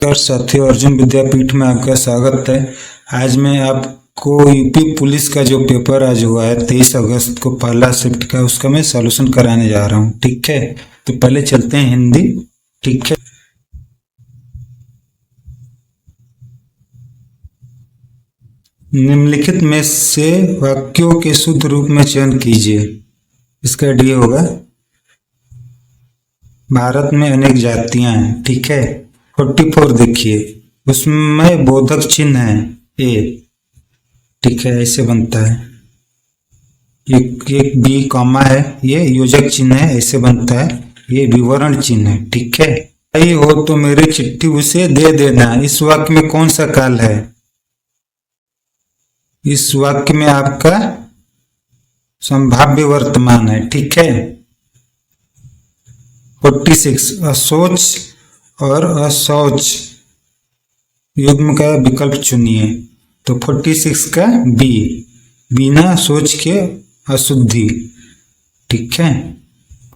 नमस्कार साथियों, अर्जुन विद्यापीठ में आपका स्वागत है। आज मैं आपको यूपी पुलिस का जो पेपर आज हुआ है 23 अगस्त को पहला शिफ्ट का, उसका मैं सॉल्यूशन कराने जा रहा हूँ। ठीक है, तो पहले चलते हैं हिंदी। ठीक है, निम्नलिखित में से वाक्यों के शुद्ध रूप में चयन कीजिए। इसका डी होगा भारत में अनेक जातियां हैं। ठीक है, 44 देखिए, उसमें बोधक चिन्ह है ए। ठीक है, ऐसे बनता है। एक बी कॉमा है, ये योजक चिन्ह है, ऐसे बनता है। ये विवरण चिन्ह है। ठीक है, आई हो तो मेरी चिट्ठी उसे दे देना। इस वाक्य में कौन सा काल है? इस वाक्य में आपका संभाव्य वर्तमान है। ठीक है, 46 असोच और अशौच युग्म का विकल्प चुनिए। तो 46 का बी, बिना सोच के अशुद्धि। ठीक है,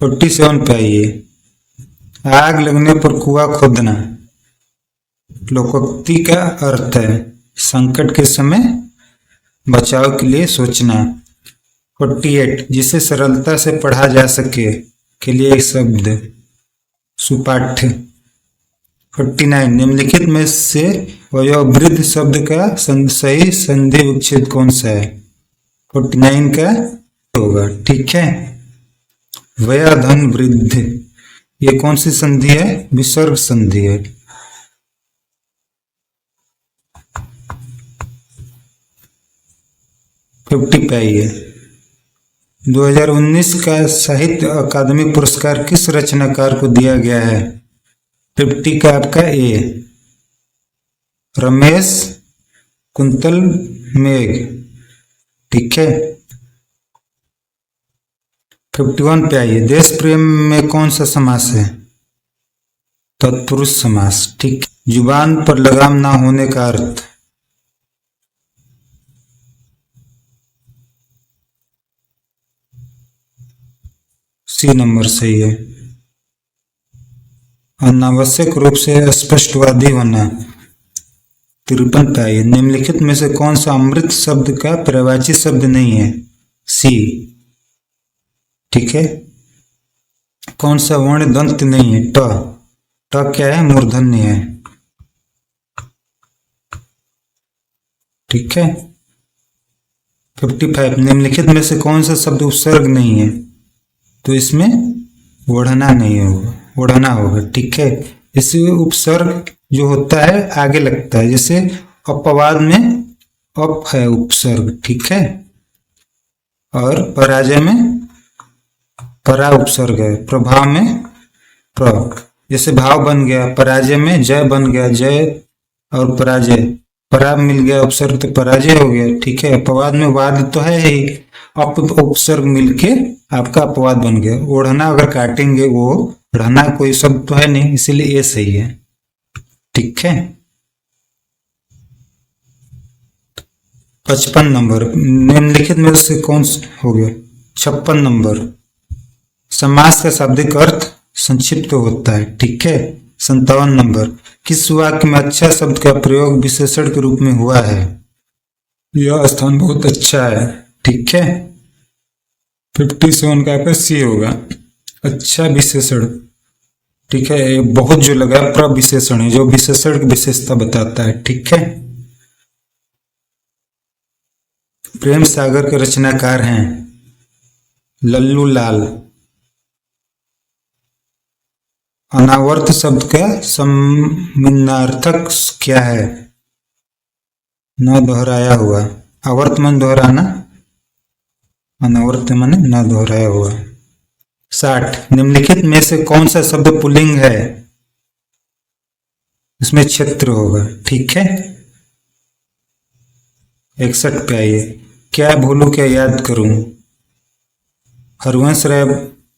47 पे आइए, आग लगने पर कुआं खोदना। लोकोक्ति का अर्थ है संकट के समय बचाव के लिए सोचना। 48 जिसे सरलता से पढ़ा जा सके के लिए एक शब्द सुपाठ्य। 49 निम्नलिखित में से वयोवृद्ध शब्द का सही संधि विच्छेद कौन सा है? 49 का होगा। ठीक है, वयोधन वृद्ध, ये कौन सी संधि है? विसर्ग संधि है। पे आइए, 2019 का साहित्य अकादमी पुरस्कार किस रचनाकार को दिया गया है? 50 का आपका ए, रमेश कुंतल मेघ। ठीक है, 51 पे आइए, देश प्रेम में कौन सा समास है? तत्पुरुष समास। ठीक, जुबान पर लगाम ना होने का अर्थ? सी नंबर सही है। अनावश्यक रूप से स्पष्टवादी होना। 53 पे आइए, निम्नलिखित में से कौन सा अमृत शब्द का पर्यायवाची शब्द नहीं है? सी। ठीक है, कौन सा वर्ण दंत नहीं है? ट। ट क्या है? मूर्धन्य है। ठीक है, 55 निम्नलिखित में से कौन सा शब्द उपसर्ग नहीं है? तो इसमें ओढ़ना नहीं होगा, ओढ़ना होगा। ठीक है, इस उपसर्ग जो होता है आगे लगता है, जैसे अपवाद में अप है उपसर्ग। ठीक है, और पराजय में परा उपसर्ग है, प्रभाव में प्र। जैसे भाव बन गया, पराजय में जय बन गया, जय और पराजय, परा मिल गया उपसर्ग तो पराजय हो गया। ठीक है, अपवाद में वाद तो है ही, अप उपसर्ग मिलके आपका अपवाद बन गया। ओढ़ना अगर काटेंगे वो ओढ़ना कोई शब्द तो है नहीं, इसीलिए ये सही है। ठीक है, 55 नंबर निम्नलिखित में से कौन हो गया? 56 नंबर समास का शाब्दिक अर्थ संक्षिप्त होता है। ठीक है, 57 नंबर किस वाक्य में अच्छा शब्द का प्रयोग विशेषण के रूप में हुआ है? यह स्थान बहुत अच्छा है। ठीक है, 57 का आपका सी होगा, अच्छा विशेषण। ठीक है, बहुत जो लगा प्रविशेषण है, जो विशेषण की विशेषता बताता है। ठीक है, प्रेम सागर के रचनाकार हैं लल्लू लाल। अनावर्त शब्द का समानार्थक क्या है? न दोहराया हुआ। आवर्त मन दोहराना, अनावर्त मन न दोहराया हुआ। 60 निम्नलिखित में से कौन सा शब्द पुल्लिंग है? इसमें क्षेत्र होगा। ठीक है, 61 पे आइए, क्या भूलूं क्या याद करूं। हरवंश राय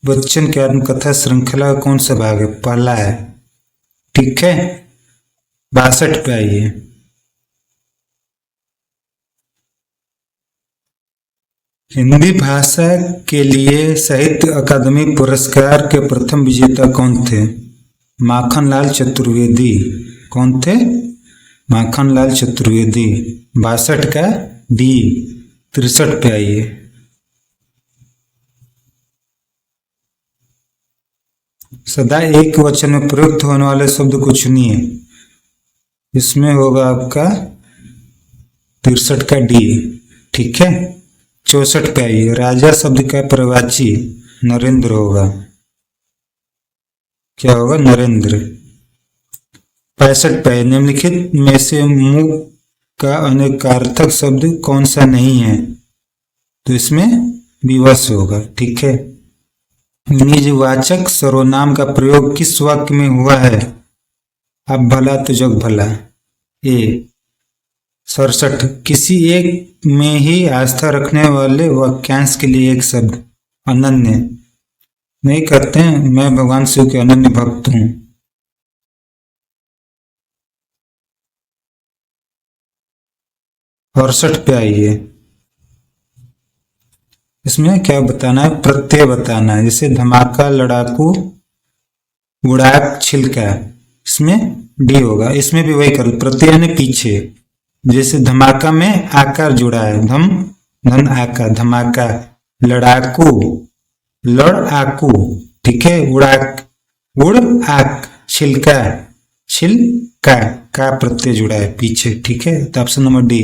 बच्चन की आत्मकथा श्रृंखला का कौन सा भाग है? पहला है। ठीक है, 62 पे आइए, हिंदी भाषा के लिए साहित्य अकादमी पुरस्कार के प्रथम विजेता कौन थे? माखनलाल चतुर्वेदी। कौन थे? माखनलाल चतुर्वेदी। 62 का डी। 63 पे आइए। सदा एक वचन में प्रयुक्त होने वाले शब्द को चुनिए। इसमें होगा आपका 63 का डी। ठीक है। 64 पे आइए। राजा शब्द का प्रवाची नरेंद्र होगा। क्या होगा? नरेंद्र। 65 पे निम्नलिखित में से मुख का अनेकार्थक शब्द कौन सा नहीं है? तो इसमें विवश होगा। ठीक है। निजवाचक सर्वनाम का प्रयोग किस वाक्य में हुआ है? अब भला तो जग भला। ए। 67 किसी एक में ही आस्था रखने वाले वाक्यांश के लिए एक शब्द। अनन्य। नहीं कहते हैं मैं भगवान शिव के अनन्य भक्त हूं। 68 पे आइए। इसमें क्या बताना है? प्रत्यय बताना है। जैसे धमाका, लड़ाकू, उड़ाक, छिलका। इसमें डी होगा। इसमें भी वही करो, प्रत्यय यानी पीछे। जैसे धमाका में आकार जुड़ा है, धम धन आका, धमाका। लड़ाकू, लड़ आकू। ठीक है। उड़ाक, उड़ आक। छिलका, छिलका, का प्रत्यय जुड़ा है पीछे। ठीक है। तो ऑप्शन नंबर डी।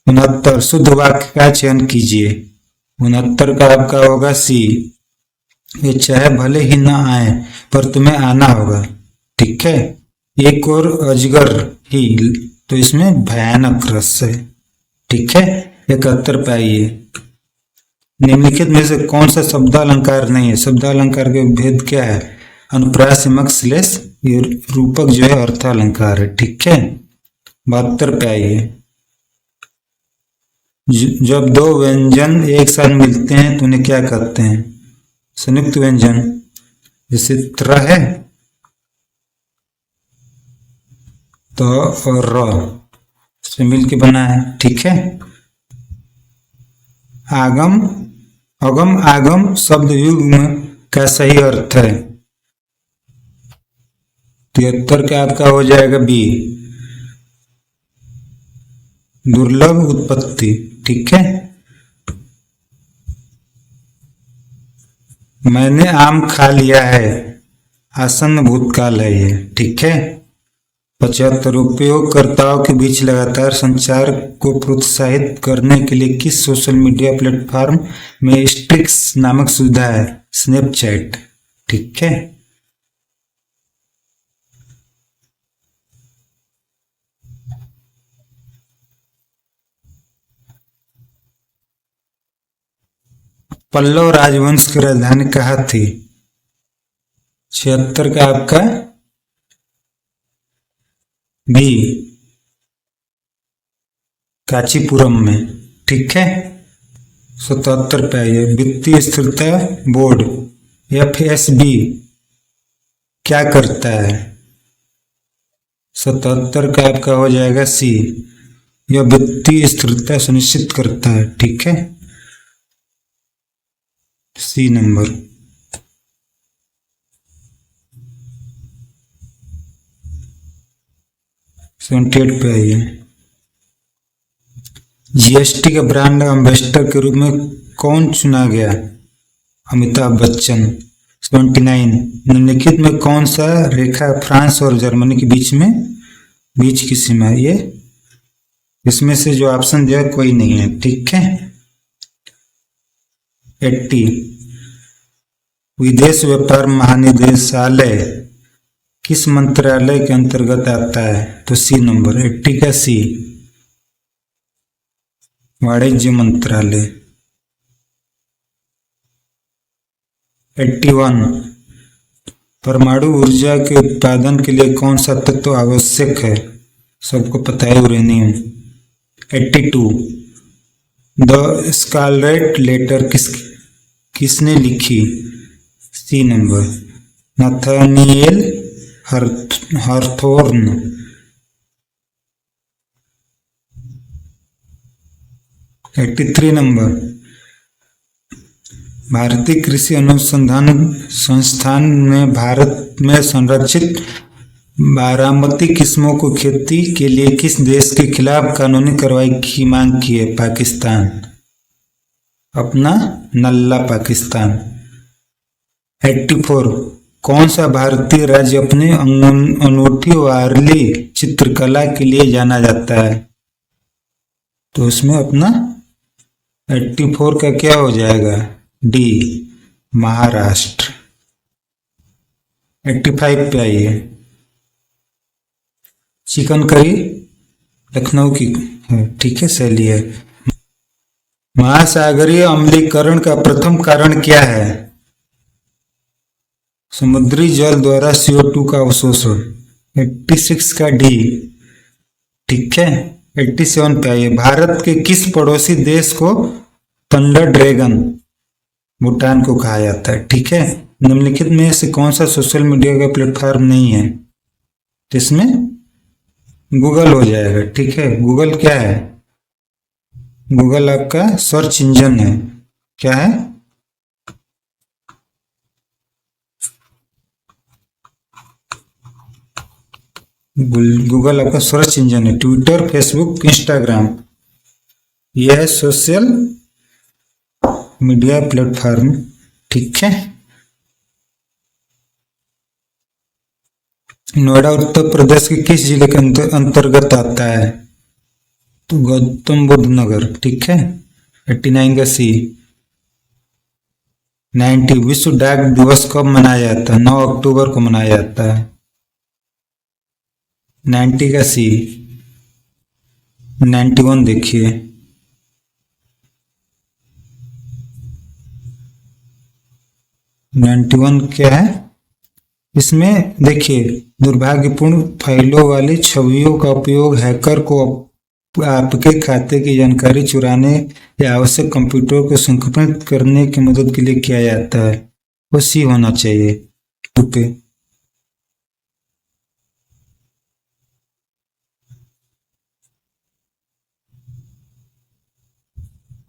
69 शुद्ध वाक्य का चयन कीजिए। 69 का आपका होगा सी। ये चाहे भले ही ना आए पर तुम्हें आना होगा। ठीक है। एक और अजगर ही, तो इसमें भयानक रस है। ठीक है। 71 पे आइए। निम्नलिखित में से कौन सा शब्दालंकार नहीं है? शब्दालंकार के भेद क्या है? अनुप्रास, यमक, श्लेष। ये रूपक जो है अर्थालंकार है। ठीक है। 72 पे आइए। जब दो व्यंजन एक साथ मिलते हैं तो उन्हें क्या कहते हैं? संयुक्त व्यंजन। जैसे त्र है तो और र से मिल के बना है। ठीक है। आगम, अगम, आगम शब्द युग्म का सही अर्थ है। 73 का आपका हो जाएगा बी। दुर्लभ उत्पत्ति। ठीक है। मैंने आम खा लिया है, आसन्न भूतकाल है ये। ठीक है। 75 उपयोगकर्ताओं के बीच लगातार संचार को प्रोत्साहित करने के लिए किस सोशल मीडिया प्लेटफॉर्म में स्ट्रिक्स नामक सुविधा है? स्नैपचैट। ठीक है। पल्लव राजवंश की राजधानी कहाँ थी? 76 का आपका बी। कांचीपुरम में। ठीक है। 77 पे आइए। वित्तीय स्थिरता बोर्ड FSB क्या करता है? 77 का आपका हो जाएगा सी। यह वित्तीय स्थिरता सुनिश्चित करता है। ठीक है। सी नंबर। 78 पे आइए। GST का ब्रांड एम्बेसडर के रूप में कौन चुना गया? अमिताभ बच्चन। 79 निम्नलिखित में कौन सा रेखा फ्रांस और जर्मनी के बीच की सीमा है? ये इसमें से जो ऑप्शन दिया कोई नहीं है। ठीक है। 80 विदेश व्यापार महानिदेशालय किस मंत्रालय के अंतर्गत आता है? तो सी नंबर। 80 का सी। वाणिज्य मंत्रालय। 81 परमाणु ऊर्जा के उत्पादन के लिए कौन सा तत्व आवश्यक है? सबको पता है यूरेनियम। 82 द स्कारलेट लेटर किसने लिखी? C number. Nathaniel Hawthorne. 83 number भारतीय कृषि अनुसंधान संस्थान ने भारत में संरक्षित बारामती किस्मों को खेती के लिए किस देश के खिलाफ कानूनी कार्रवाई की मांग की है? पाकिस्तान। अपना नल्ला पाकिस्तान। 84 कौन सा भारतीय राज्य अपने अनूठी वारली चित्रकला के लिए जाना जाता है? तो इसमें अपना 84 का क्या हो जाएगा? डी, महाराष्ट्र। 85 पे आइए। चिकन करी लखनऊ की है, ठीक है, शैली है। महासागरीय अम्लीकरण का प्रथम कारण क्या है? समुद्री जल द्वारा CO2 का अवशोषण। 86 का डी, ठीक है। 87 पे आइए। भारत के किस पड़ोसी देश को थंडर ड्रैगन भूटान को कहा जाता है? ठीक है। निम्नलिखित में से कौन सा सोशल मीडिया का प्लेटफॉर्म नहीं है? इसमें गूगल हो जाएगा, ठीक है। गूगल क्या है? गूगल आपका सर्च इंजन है। क्या है? गूगल आपका सर्च इंजन है। ट्विटर, फेसबुक, इंस्टाग्राम, यह है सोशल मीडिया प्लेटफॉर्म, ठीक है। नोएडा उत्तर प्रदेश के किस जिले के अंतर्गत आता है? तो गौतम बुद्ध नगर, ठीक है। 89 का सी। 90 विश्व डाक दिवस कब मनाया जाता है? 9 अक्टूबर को मनाया जाता है। 90 का सी। 91 देखिए। 91 क्या है? इसमें देखिए, दुर्भाग्यपूर्ण फाइलों वाली छवियों का उपयोग हैकर को आपके खाते की जानकारी चुराने या आवश्यक कंप्यूटर को संक्रमित करने की मदद के लिए किया जाता है। वो सी होना चाहिए। पे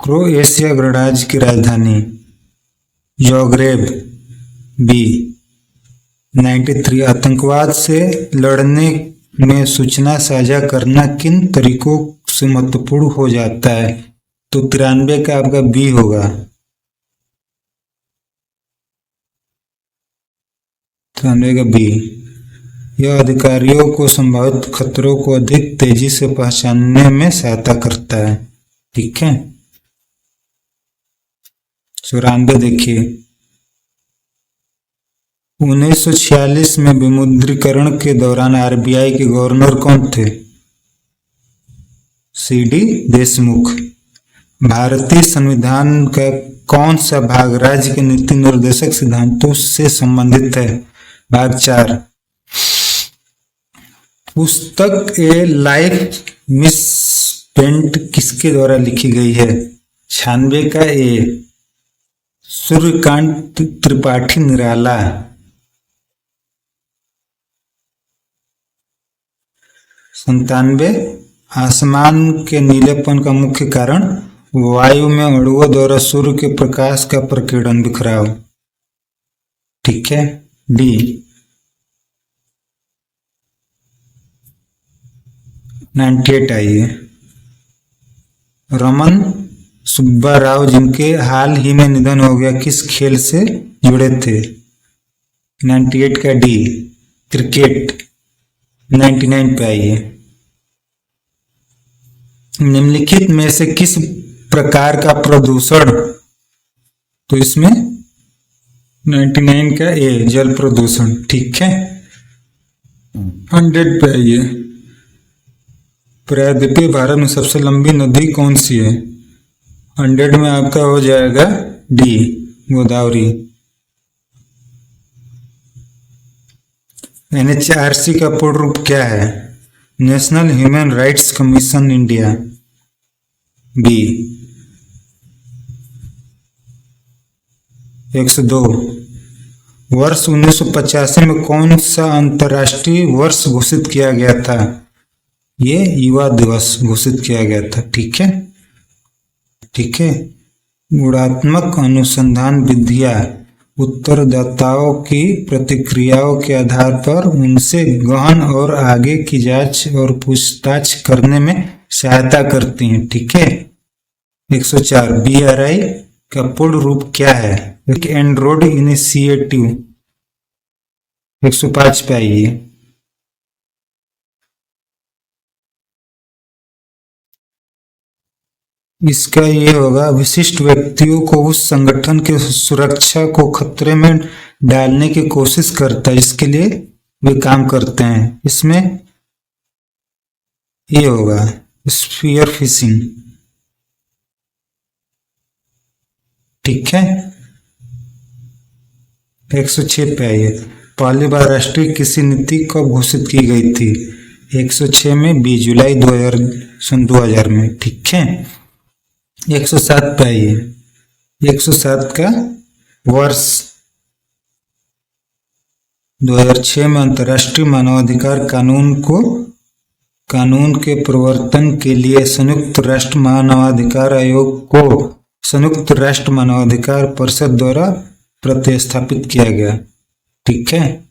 क्रोएशिया गणराज्य की राजधानी? ज़ाग्रेब। बी। 93 आतंकवाद से लड़ने में सूचना साझा करना किन तरीकों से महत्वपूर्ण हो जाता है? तो 93 का आपका बी होगा। 93 का बी। यह अधिकारियों को संभावित खतरों को अधिक तेजी से पहचानने में सहायता करता है, ठीक है। 94 देखिए। 1946 में विमुद्रीकरण के दौरान RBI के गवर्नर कौन थे? CD देशमुख। भारतीय संविधान का कौन सा भाग राज्य के नीति निर्देशक सिद्धांतों से संबंधित है? भाग 4। पुस्तक ए लाइफ मिसस्पेंट किसके द्वारा लिखी गई है? 96 का ए, सूर्यकांत त्रिपाठी निराला। 97 आसमान के नीलेपन का मुख्य कारण वायु में अणुओं द्वारा सूर्य के प्रकाश का प्रकीर्णन बिखराव, ठीक है। डी। 98 आइए। रमन सुब्बा राव जिनके हाल ही में निधन हो गया किस खेल से जुड़े थे? 98 का डी, क्रिकेट। 99 पे आइए। निम्नलिखित में से किस प्रकार का प्रदूषण? तो इसमें 99 का ए, जल प्रदूषण, ठीक है। 100 पे आइए। प्रायद्वीपीय भारत में सबसे लंबी नदी कौन सी है? 100 में आपका हो जाएगा डी, गोदावरी। NHRC का पूर्ण रूप क्या है? National Human Rights Commission India. B. 102 वर्ष 1985 में कौन सा अंतर्राष्ट्रीय वर्ष घोषित किया गया था? ये युवा दिवस घोषित किया गया था, ठीक है, ठीक है। गुणात्मक अनुसंधान विधियां उत्तरदाताओं की प्रतिक्रियाओं के आधार पर उनसे गहन और आगे की जांच और पूछताछ करने में सहायता करती हैं। ठीक है। 104 BRI का पूर्ण रूप क्या है? एक एंड्रॉइड इनिशिएटिव। 105 पे आइए। इसका ये होगा, विशिष्ट व्यक्तियों को उस संगठन की सुरक्षा को खतरे में डालने की कोशिश करता है, इसके लिए वे काम करते हैं। इसमें ये होगा स्फीयर फिशिंग। ठीक है। 106 पे आइए। पहली बार राष्ट्रीय कृषि नीति कब घोषित की गई थी? 106 में 20 जुलाई 2000 में। ठीक है। 107 पे आइए। 107 का वर्ष 2006 में अंतर्राष्ट्रीय मानवाधिकार कानून के प्रवर्तन के लिए संयुक्त राष्ट्र मानवाधिकार आयोग को संयुक्त राष्ट्र मानवाधिकार परिषद द्वारा प्रतिस्थापित किया गया। ठीक है।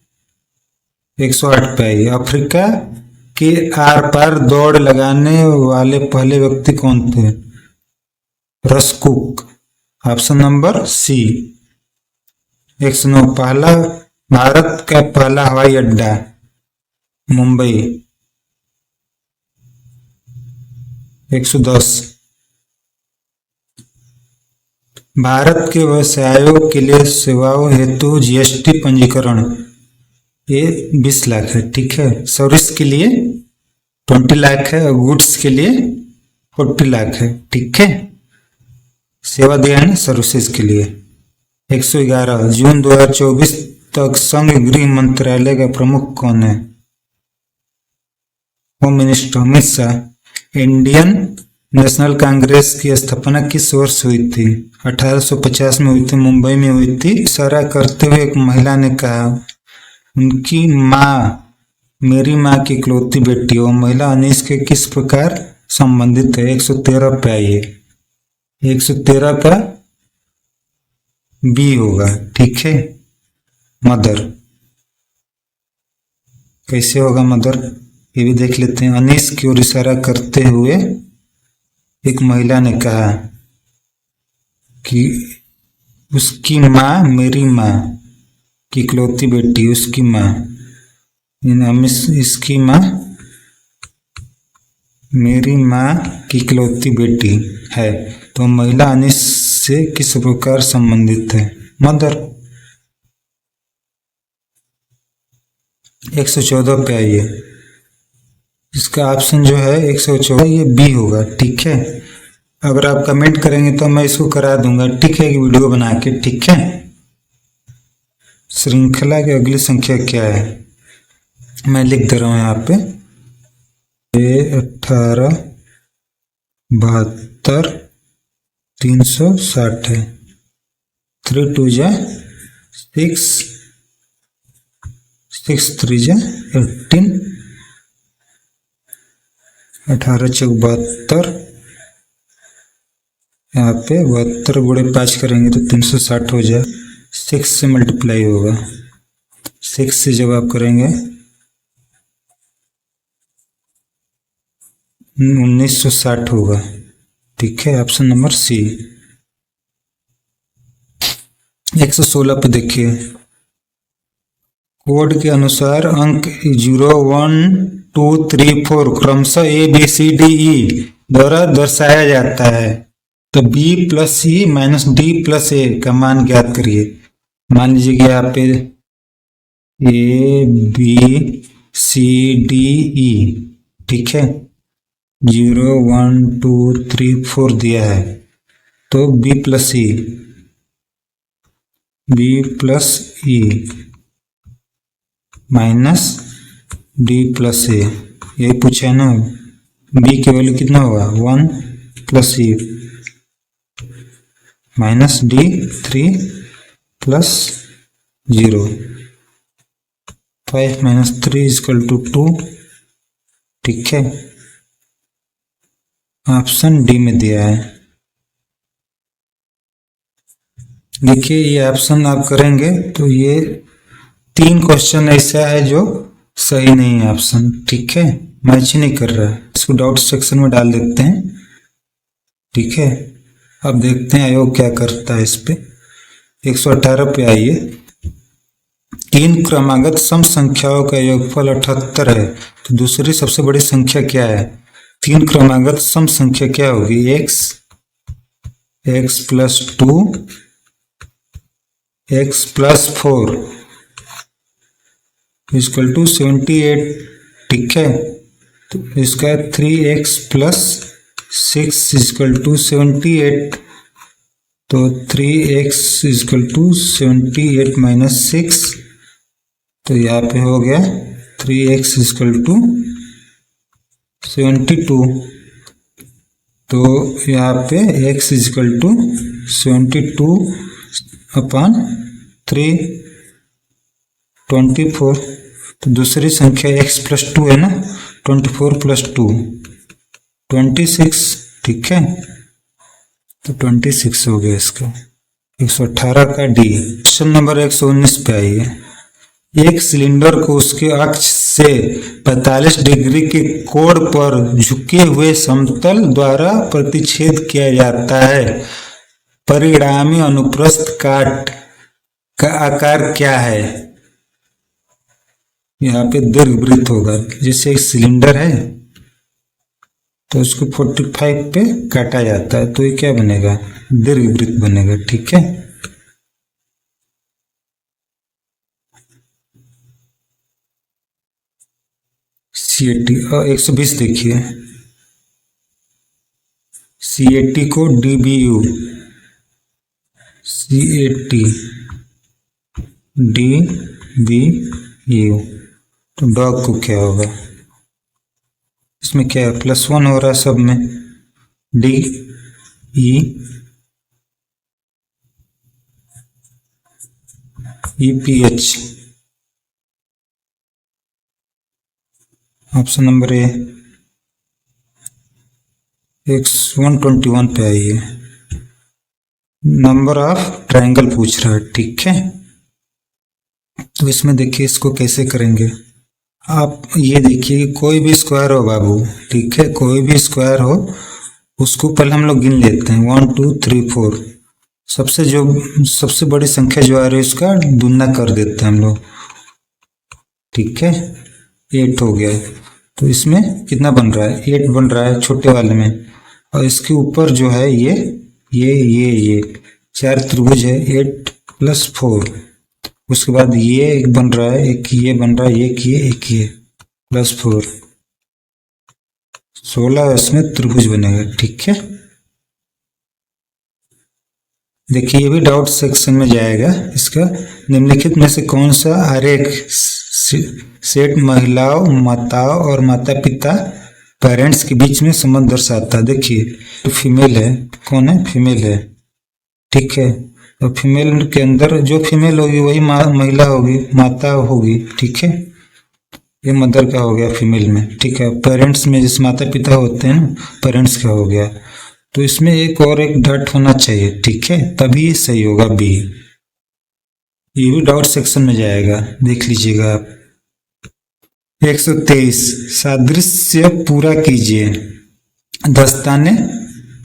108 पे आइए। अफ्रीका के आर पार दौड़ लगाने वाले पहले व्यक्ति कौन थे? Russ Cook. Option number C. 109 भारत का पहला हवाई अड्डा मुंबई। 110 भारत के व्यवसायों के लिए सेवाओं हेतु जीएसटी पंजीकरण ये 20 लाख है। ठीक है। सर्विस के लिए 20 लाख है और गुड्स के लिए 40 लाख है। ठीक है। सेवा देने सर्विसेज के लिए। 111 जून 2024 तक संघ गृह मंत्रालय का प्रमुख कौन है? Home minister Amit Shah. Indian national Congress की स्थापना किस वर्ष हुई थी? 1850 में हुई थी, मुंबई में हुई थी। इशारा करते हुए एक महिला ने कहा, उनकी माँ मेरी माँ की इकलौती बेटी। वो महिला अनीस के किस प्रकार संबंधित है? 113 पे आइए। 113 का बी होगा। ठीक है। मदर। कैसे होगा मदर, ये भी देख लेते हैं। अनीस की ओर इशारा करते हुए एक महिला ने कहा कि उसकी माँ मेरी माँ की इकलौती बेटी, उसकी माँ इसकी माँ मेरी माँ की इकलौती बेटी है। तो महिला अनीस से किस प्रकार संबंधित है? मदर। 114 पे आइए। इसका ऑप्शन जो है 114 ये बी होगा। ठीक है। अगर आप कमेंट करेंगे तो मैं इसको करा दूंगा। ठीक है, वीडियो बना के। ठीक है। श्रृंखला की अगली संख्या क्या है? मैं लिख दे रहा हूं यहाँ पे 18 72 360 है। 3 2 जा 6 6 3 जा 18 18 चौक 72। यहाँ पे 72 गुणे 5 करेंगे तो 360 हो जाए। 6 से मल्टीप्लाई होगा। 6 से जब आप करेंगे 1960 होगा। ठीक है। ऑप्शन नंबर सी। 116 पे देखिए। कोड के अनुसार अंक 0 1 2 3 4 क्रमशः ABCDE द्वारा दर्शाया जाता है। तो B plus E minus D plus A का मान ज्ञात करिए। मान लीजिए कि यहाँ पे ABCDE। ठीक है। 0 1 2 3 4 दिया है तो B plus E minus D plus A यही पूछा है ना। B की वैल्यू कितना होगा? 1 plus E minus D 3 plus 0 5 minus 3 equal to 2। ठीक है। ऑप्शन डी में दिया है। देखिए ये ऑप्शन आप करेंगे तो ये 3 क्वेश्चन ऐसा है जो सही नहीं है ऑप्शन, ठीक है, मैच ही नहीं कर रहा है। इसको डाउट सेक्शन में डाल देते हैं, ठीक है। अब देखते हैं आयोग क्या करता है इस पे। 118 पे आइए। 3 क्रमागत सम संख्याओं का योगफल 78 है, तो दूसरी सबसे बड़ी संख्या क्या है? 3 क्रमागत सम संख्या क्या होगी? x plus 2 x plus 4 equal to 78, ठीक है। तो इसका 3x प्लस 6 इक्वल टू 78, तो 3x इक्वल टू 78 माइनस 6, तो यहाँ पे हो गया 3x इक्वल टू 72, तो यहाँ पे x इक्वल टू 72 अपॉन 3 24, तो दूसरी संख्या x प्लस 2 है ना, 24 प्लस 2 26, ठीक है, तो 26 हो गया इसका। 118 का डी। क्वेश्चन नंबर 119 पे आइए। एक सिलेंडर को उसके अक्ष से 45 डिग्री के कोण पर झुके हुए समतल द्वारा प्रतिच्छेद किया जाता है। परिणामी अनुप्रस्थ काट का आकार क्या है? यहाँ पे दीर्घवृत्त होगा। जैसे एक सिलेंडर है तो उसको 45 पे काटा जाता है, तो ये क्या बनेगा? दीर्घवृत्त बनेगा, ठीक है। CAT और 120 देखिए। CAT को DBU, CAT DBU, तो डॉग को क्या होगा? इसमें क्या है? +1 हो रहा है सब में। DEPH, option number A. 121 पे आइए। नंबर ऑफ ट्रायंगल पूछ रहा है, ठीक है। तो इसमें देखिए इसको कैसे करेंगे। आप ये देखिए कोई भी स्क्वायर हो बाबू, ठीक है, कोई भी स्क्वायर हो उसको पहले हम लोग गिन लेते हैं 1 2 3 4। सबसे बड़ी संख्या जो आ रही है उसका दुगना कर देते हैं हम लोग, ठीक है। 8 हो गया, तो इसमें कितना बन रहा है? 8 बन रहा है छोटे वाले में, और इसके ऊपर जो है ये 4 त्रिभुज है। 8 प्लस 4, उसके बाद ये एक बन रहा है, एक ये बन रहा है, एक ये प्लस 4, 16 इसमें त्रिभुज बनेगा, ठीक है। देखिए ये भी डाउट सेक्शन में जाएगा। इसका निम्नलिखित में से कौन सा आरेख सेट महिलाओं, माताओं और माता पिता पेरेंट्स के बीच में संबंध दर्शाता है? देखिए तो फीमेल है, कौन है? फीमेल है, ठीक है। तो फीमेल के अंदर जो फीमेल होगी वही महिला होगी, माता होगी, ठीक है। ये मदर का हो गया फीमेल में, ठीक है। पेरेंट्स में जैसे माता पिता होते हैं ना, पेरेंट्स का हो गया। तो इसमें एक और एक डॉट होना चाहिए, ठीक है, तभी ये सही होगा बी। ये भी डाउट सेक्शन में जाएगा, देख लीजिएगा आप। 123 सादृश्य पूरा कीजिए। दस्ताने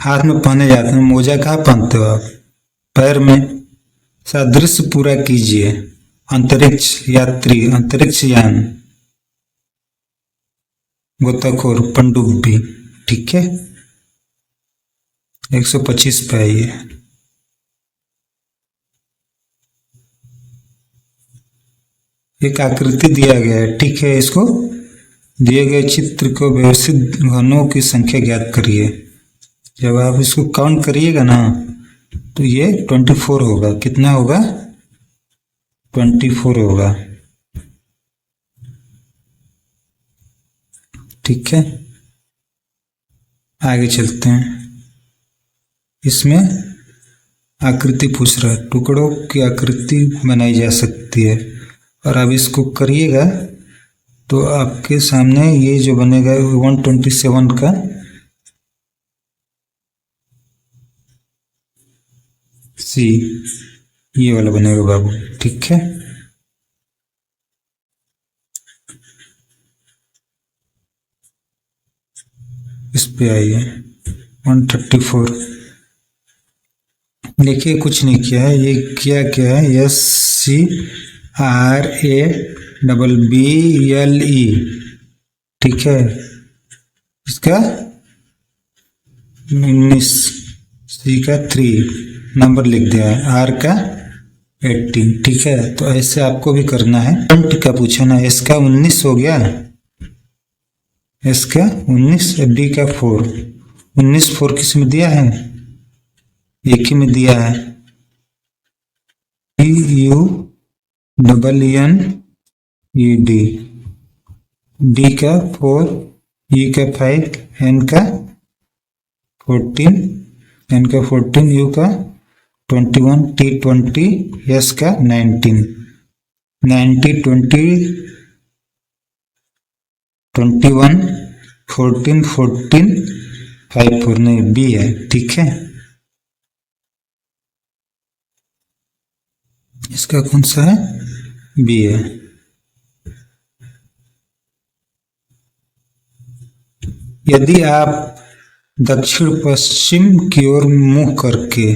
हाथ में पहने जाते हैं, मोजा कहाँ पहनते हो आप? पैर में। सादृश्य पूरा कीजिए। अंतरिक्ष यात्री, अंतरिक्ष यान, गोताखोर, पनडुब्बी, ठीक है। 125 पे आइए। एक आकृति दिया गया है, ठीक है। इसको दिए गए चित्र को व्यवस्थित घनों की संख्या ज्ञात करिए। जब आप इसको काउंट करिएगा ना तो ये 24 होगा। कितना होगा? 24 होगा, ठीक है। आगे चलते हैं। इसमें आकृति पूछ रहा है, टुकड़ों की आकृति बनाई जा सकती है। और अब इसको करिएगा तो आपके सामने ये जो बनेगा 127 का सी, ये वाला बनेगा बाबू, ठीक है। इस पे आइए 134। देखिए कुछ नहीं किया है, ये क्या क्या है, SCRABBLE, ठीक है। इसका 19, C का 3 नंबर लिख दिया है, R का 18, ठीक है। तो ऐसे आपको भी करना है। फ्रंट का पूछा ना, S का 19 हो गया, S का 19, D का 4, 19 4 किस में दिया है, एक ही में दिया है, DUNNED, D का 4, E का 5, N का 14, N का 14, U का 21, T 20, S का 19, 90 20 21 14 14 5 4 नहीं, B है, ठीक है। इसका कौन सा है, B है। यदि आप दक्षिण पश्चिम की ओर मुंह करके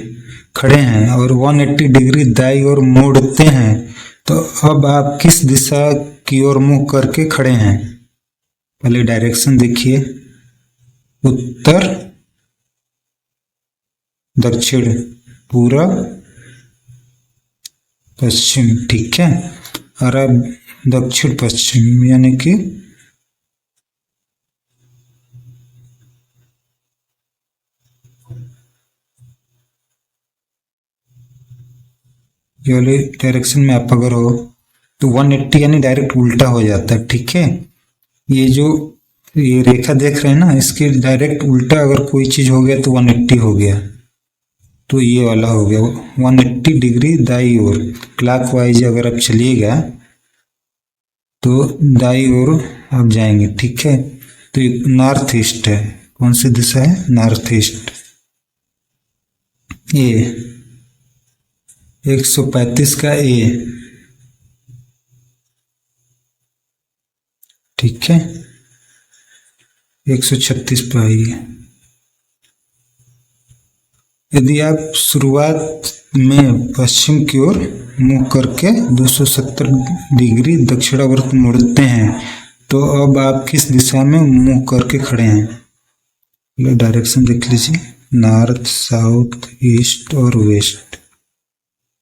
खड़े हैं और 180 डिग्री दाईं ओर मुड़ते हैं, तो अब आप किस दिशा की ओर मुंह करके खड़े हैं। पहले डायरेक्शन देखिए, उत्तर, दक्षिण, पूरब, पश्चिम, ठीक है। और अब दक्षिण पश्चिम यानी कि ये वाले डायरेक्शन में आप अगर हो तो 180 यानी डायरेक्ट उल्टा हो जाता है, ठीक है। ये जो ये रेखा देख रहे हैं ना, इसके डायरेक्ट उल्टा अगर कोई चीज हो गया तो 180 हो गया, तो ये वाला हो गया 180 डिग्री दाईं ओर। क्लॉकवाइज अगर आप चलिएगा तो दाईं ओर आप जाएंगे, ठीक है। तो ये नॉर्थ ईस्ट है, कौन सी दिशा है, नॉर्थ ईस्ट। ए 135 का ए, ठीक है। 136 पे आइए। यदि आप शुरुआत में पश्चिम की ओर मुंह करके 270 डिग्री दक्षिणावर्त मुड़ते हैं, तो अब आप किस दिशा में मुंह करके खड़े हैं। डायरेक्शन देख लीजिए, नॉर्थ, साउथ, ईस्ट और वेस्ट।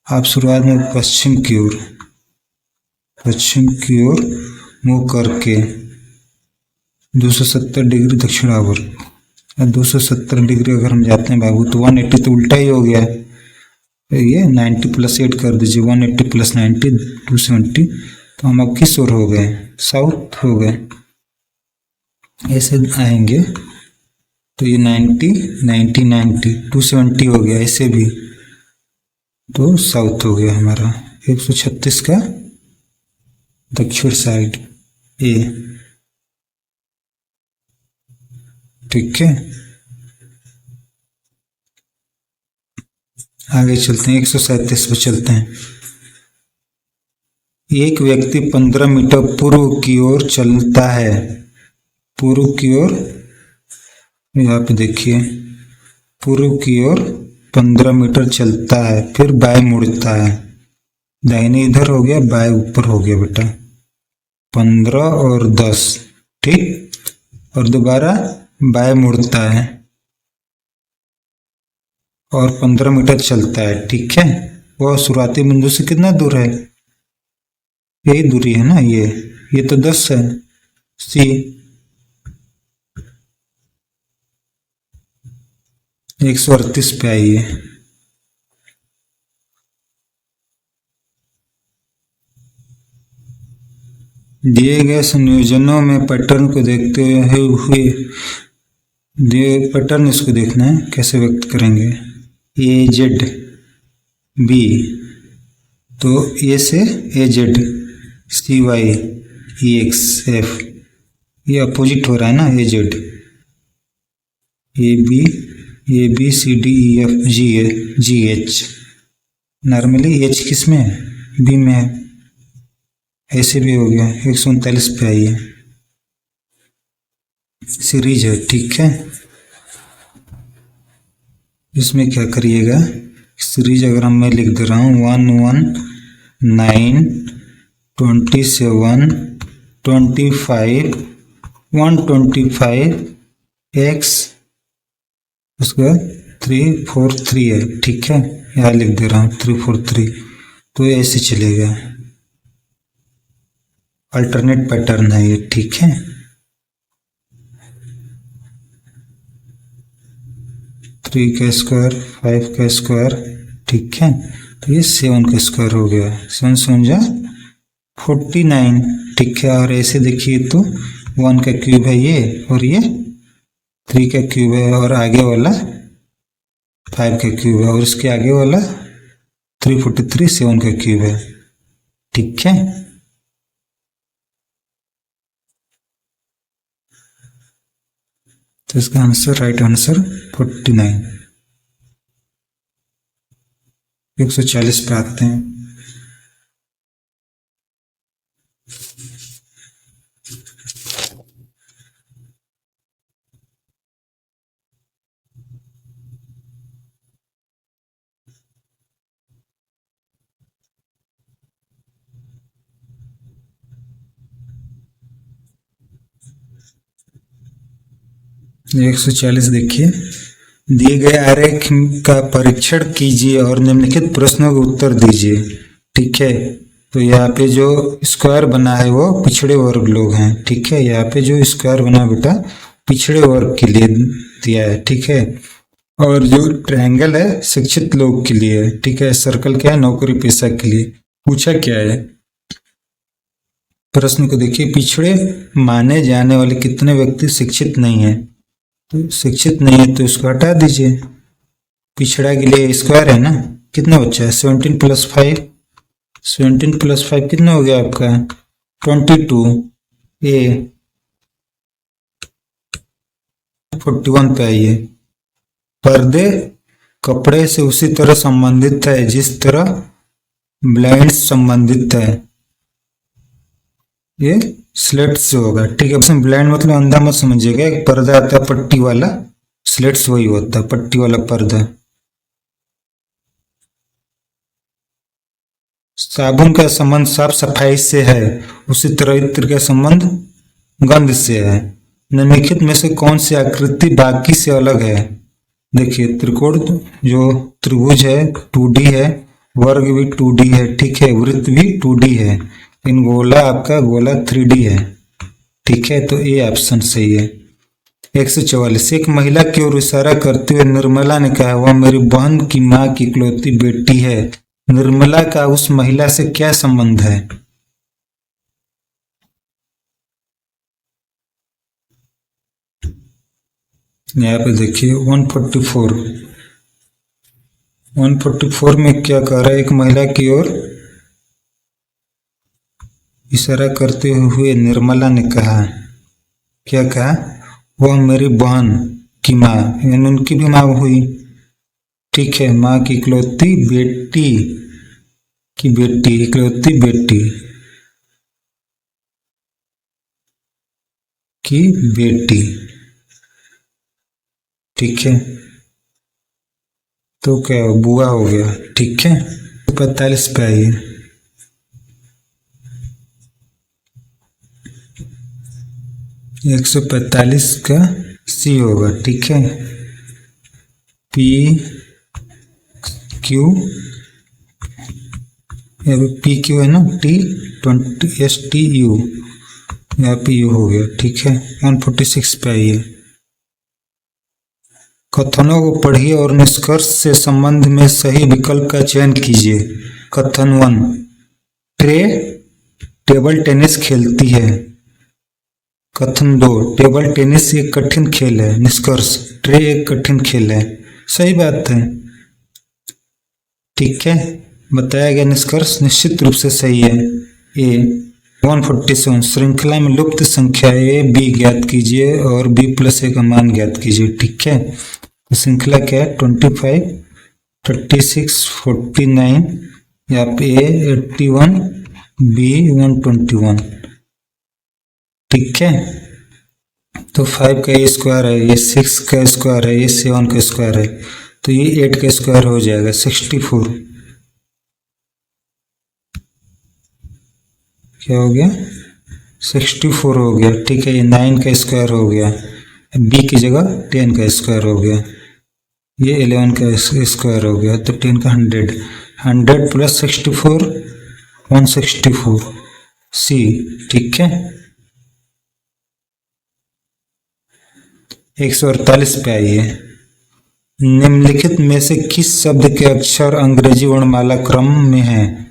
आप शुरुआत में पश्चिम की ओर मुंह करके 270 डिग्री दक्षिणावर्त, 270 डिग्री अगर हम जाते हैं बाबू तो 180 तो उल्टा ही हो गया। ये 90 + 8 कर दीजिए, 180 + 90 270, तो हम अब किस ओर हो गए, साउथ हो गए। ऐसे आएंगे तो ये 90 90 90 270 हो गया, ऐसे भी तो साउथ हो गया हमारा। 136 का दक्षिण साइड ए, ठीक है। आगे चलते हैं, 137 पे चलते हैं। एक व्यक्ति 15 मीटर पूर्व की ओर चलता है, पूर्व की ओर, यहाँ पे देखिए, पूर्व की ओर 15 मीटर चलता है, फिर बाएं मुड़ता है। दाहिने इधर हो गया, बाएं ऊपर हो गया बेटा, 15 और 10, ठीक। और दोबारा बाएं मुड़ता है और 15 मीटर चलता है, ठीक है। वह शुरुआती बिंदु से कितना दूर है, यही दूरी है ना, ये तो 10 है, सी। 138 पे आइए। दिए गए संयोजनों में पैटर्न को देखते हुए दिए पैटर्न, इसको देखना है कैसे व्यक्त करेंगे। ए जेड बी, तो ए से A Z, C Y E X F, ये अपोजिट हो रहा है ना, A Z, A B C D E F G H, normally H किस में है, बी में है, ऐसे भी हो गया 139 पे आई है, सीरीज है। ठीक है, इसमें क्या करिएगा, सीरीज अगर मैं लिख दे रहा हूँ 119 27 25 125 x उसका 343 है। ठीक है, यहाँ लिख दे रहा हूँ 343, तो ऐसे चलेगा, अल्टरनेट पैटर्न है ये। ठीक है, थ्री का स्क्वायर 5 का स्क्वायर, ठीक है, तो ये 7 का स्क्वायर हो गया, 7 7 जा 49। ठीक है, और ऐसे देखिए तो 1 का क्यूब है ये, और ये 3 का क्यूब है, और आगे वाला 5 का क्यूब है, और इसके आगे वाला 343 7 का क्यूब है। ठीक है, तो इसका आंसर, राइट आंसर 49। 140 पे आते हैं। ये 140 देखिए, दिए गए आरेख का परीक्षण कीजिए और निम्नलिखित प्रश्नों का उत्तर दीजिए। ठीक है, तो यहाँ पे जो स्क्वायर बना है वो पिछड़े वर्ग लोग हैं। ठीक है, यहाँ पे जो स्क्वायर बना बेटा पिछड़े वर्ग के लिए दिया है। ठीक है, और जो ट्रायंगल है शिक्षित लोग के लिए है। ठीक है, सर्कल क्या है, नौकरी पेशा के लिए। पूछा क्या है, प्रश्न को देखिए, पिछड़े माने जाने वाले कितने व्यक्ति शिक्षित नहीं है, तो शिक्षित नहीं है तो इसको हटा दीजिए। पिछड़ा के लिए स्क्वायर है ना, कितना बच्चा है 17 + 5, 17 + 5 कितना हो गया आपका 22, ए 41 पे आइए। पर्दे कपड़े से उसी तरह संबंधित है जिस तरह ब्लाइंड संबंधित है, ये स्लेट से होगा। ठीक है, ब्लाइंड मतलब अंधा मत समझिएगा, एक पर्दा आता है पट्टी वाला, स्लेट्स वही होता है, पट्टी वाला पर्दा। साबुन का संबंध साफ सफाई से है, उसी तरह इत्र का संबंध गंध से है। निम्नलिखित में से कौन सी आकृति बाकी से अलग है? देखिए, त्रिकोण जो त्रिभुज है 2D है, वर्ग भी 2D है, ठीक है, वृत्त भी 2D है, लेकिन गोला आपका गोला 3D है। ठीक है, तो ये ऑप्शन सही है। 144, एक महिला की ओर इशारा करते हुए निर्मला ने कहा, वह मेरी बहन की माँ की इकलौती बेटी है। निर्मला का उस महिला से क्या संबंध है? यहाँ पे देखिए 144 में क्या कह रहा है, एक महिला की ओर इशारा करते हुए निर्मला ने कहा, क्या कहा, वह मेरी बहन की माँ, यानी उनकी भी माँ हुई। ठीक है, माँ की इकलौती बेटी की बेटी, इकलौती बेटी की बेटी। ठीक है, तो क्या बुआ हो गया। ठीक है, 45 पे आइए। एक 145 का सी होगा। ठीक है, पी क्यू, पी क्यू है ना, T20STU, यहाँ पे यू हो गया। ठीक है, 146 पे आइए। कथनों को पढ़िए और निष्कर्ष से संबंध में सही विकल्प का चयन कीजिए। कथन 1, ट्रे टेबल टेनिस खेलती है। कथन 2, टेबल टेनिस एक कठिन खेल है। निष्कर्ष, ट्रे एक कठिन खेल है। सही बात है। ठीक है, बताया गया निष्कर्ष निश्चित रूप से सही है। ए 147, श्रृंखला में लुप्त संख्या ए बी ज्ञात कीजिए और b + a का मान ज्ञात कीजिए। ठीक है, तो श्रृंखला क्या है 25 36, 49, यहाँ पे A 81, B 121। ठीक है, तो 5 का स्क्वायर है, ये 6 का स्क्वायर है, ये 7 का स्क्वायर है, तो ये 8 का स्क्वायर हो जाएगा 64। क्या हो गया? 64 हो गया। ठीक है, ये 9 का स्क्वायर हो गया, बी की जगह 10 का स्क्वायर हो गया, ये 11 का स्क्वायर हो गया, तो 10 का 100, 100 प्लस 64 164 सी। ठीक है, 148 पे आइए। निम्नलिखित में से किस शब्द के अक्षर अंग्रेजी वर्णमाला क्रम में हैं?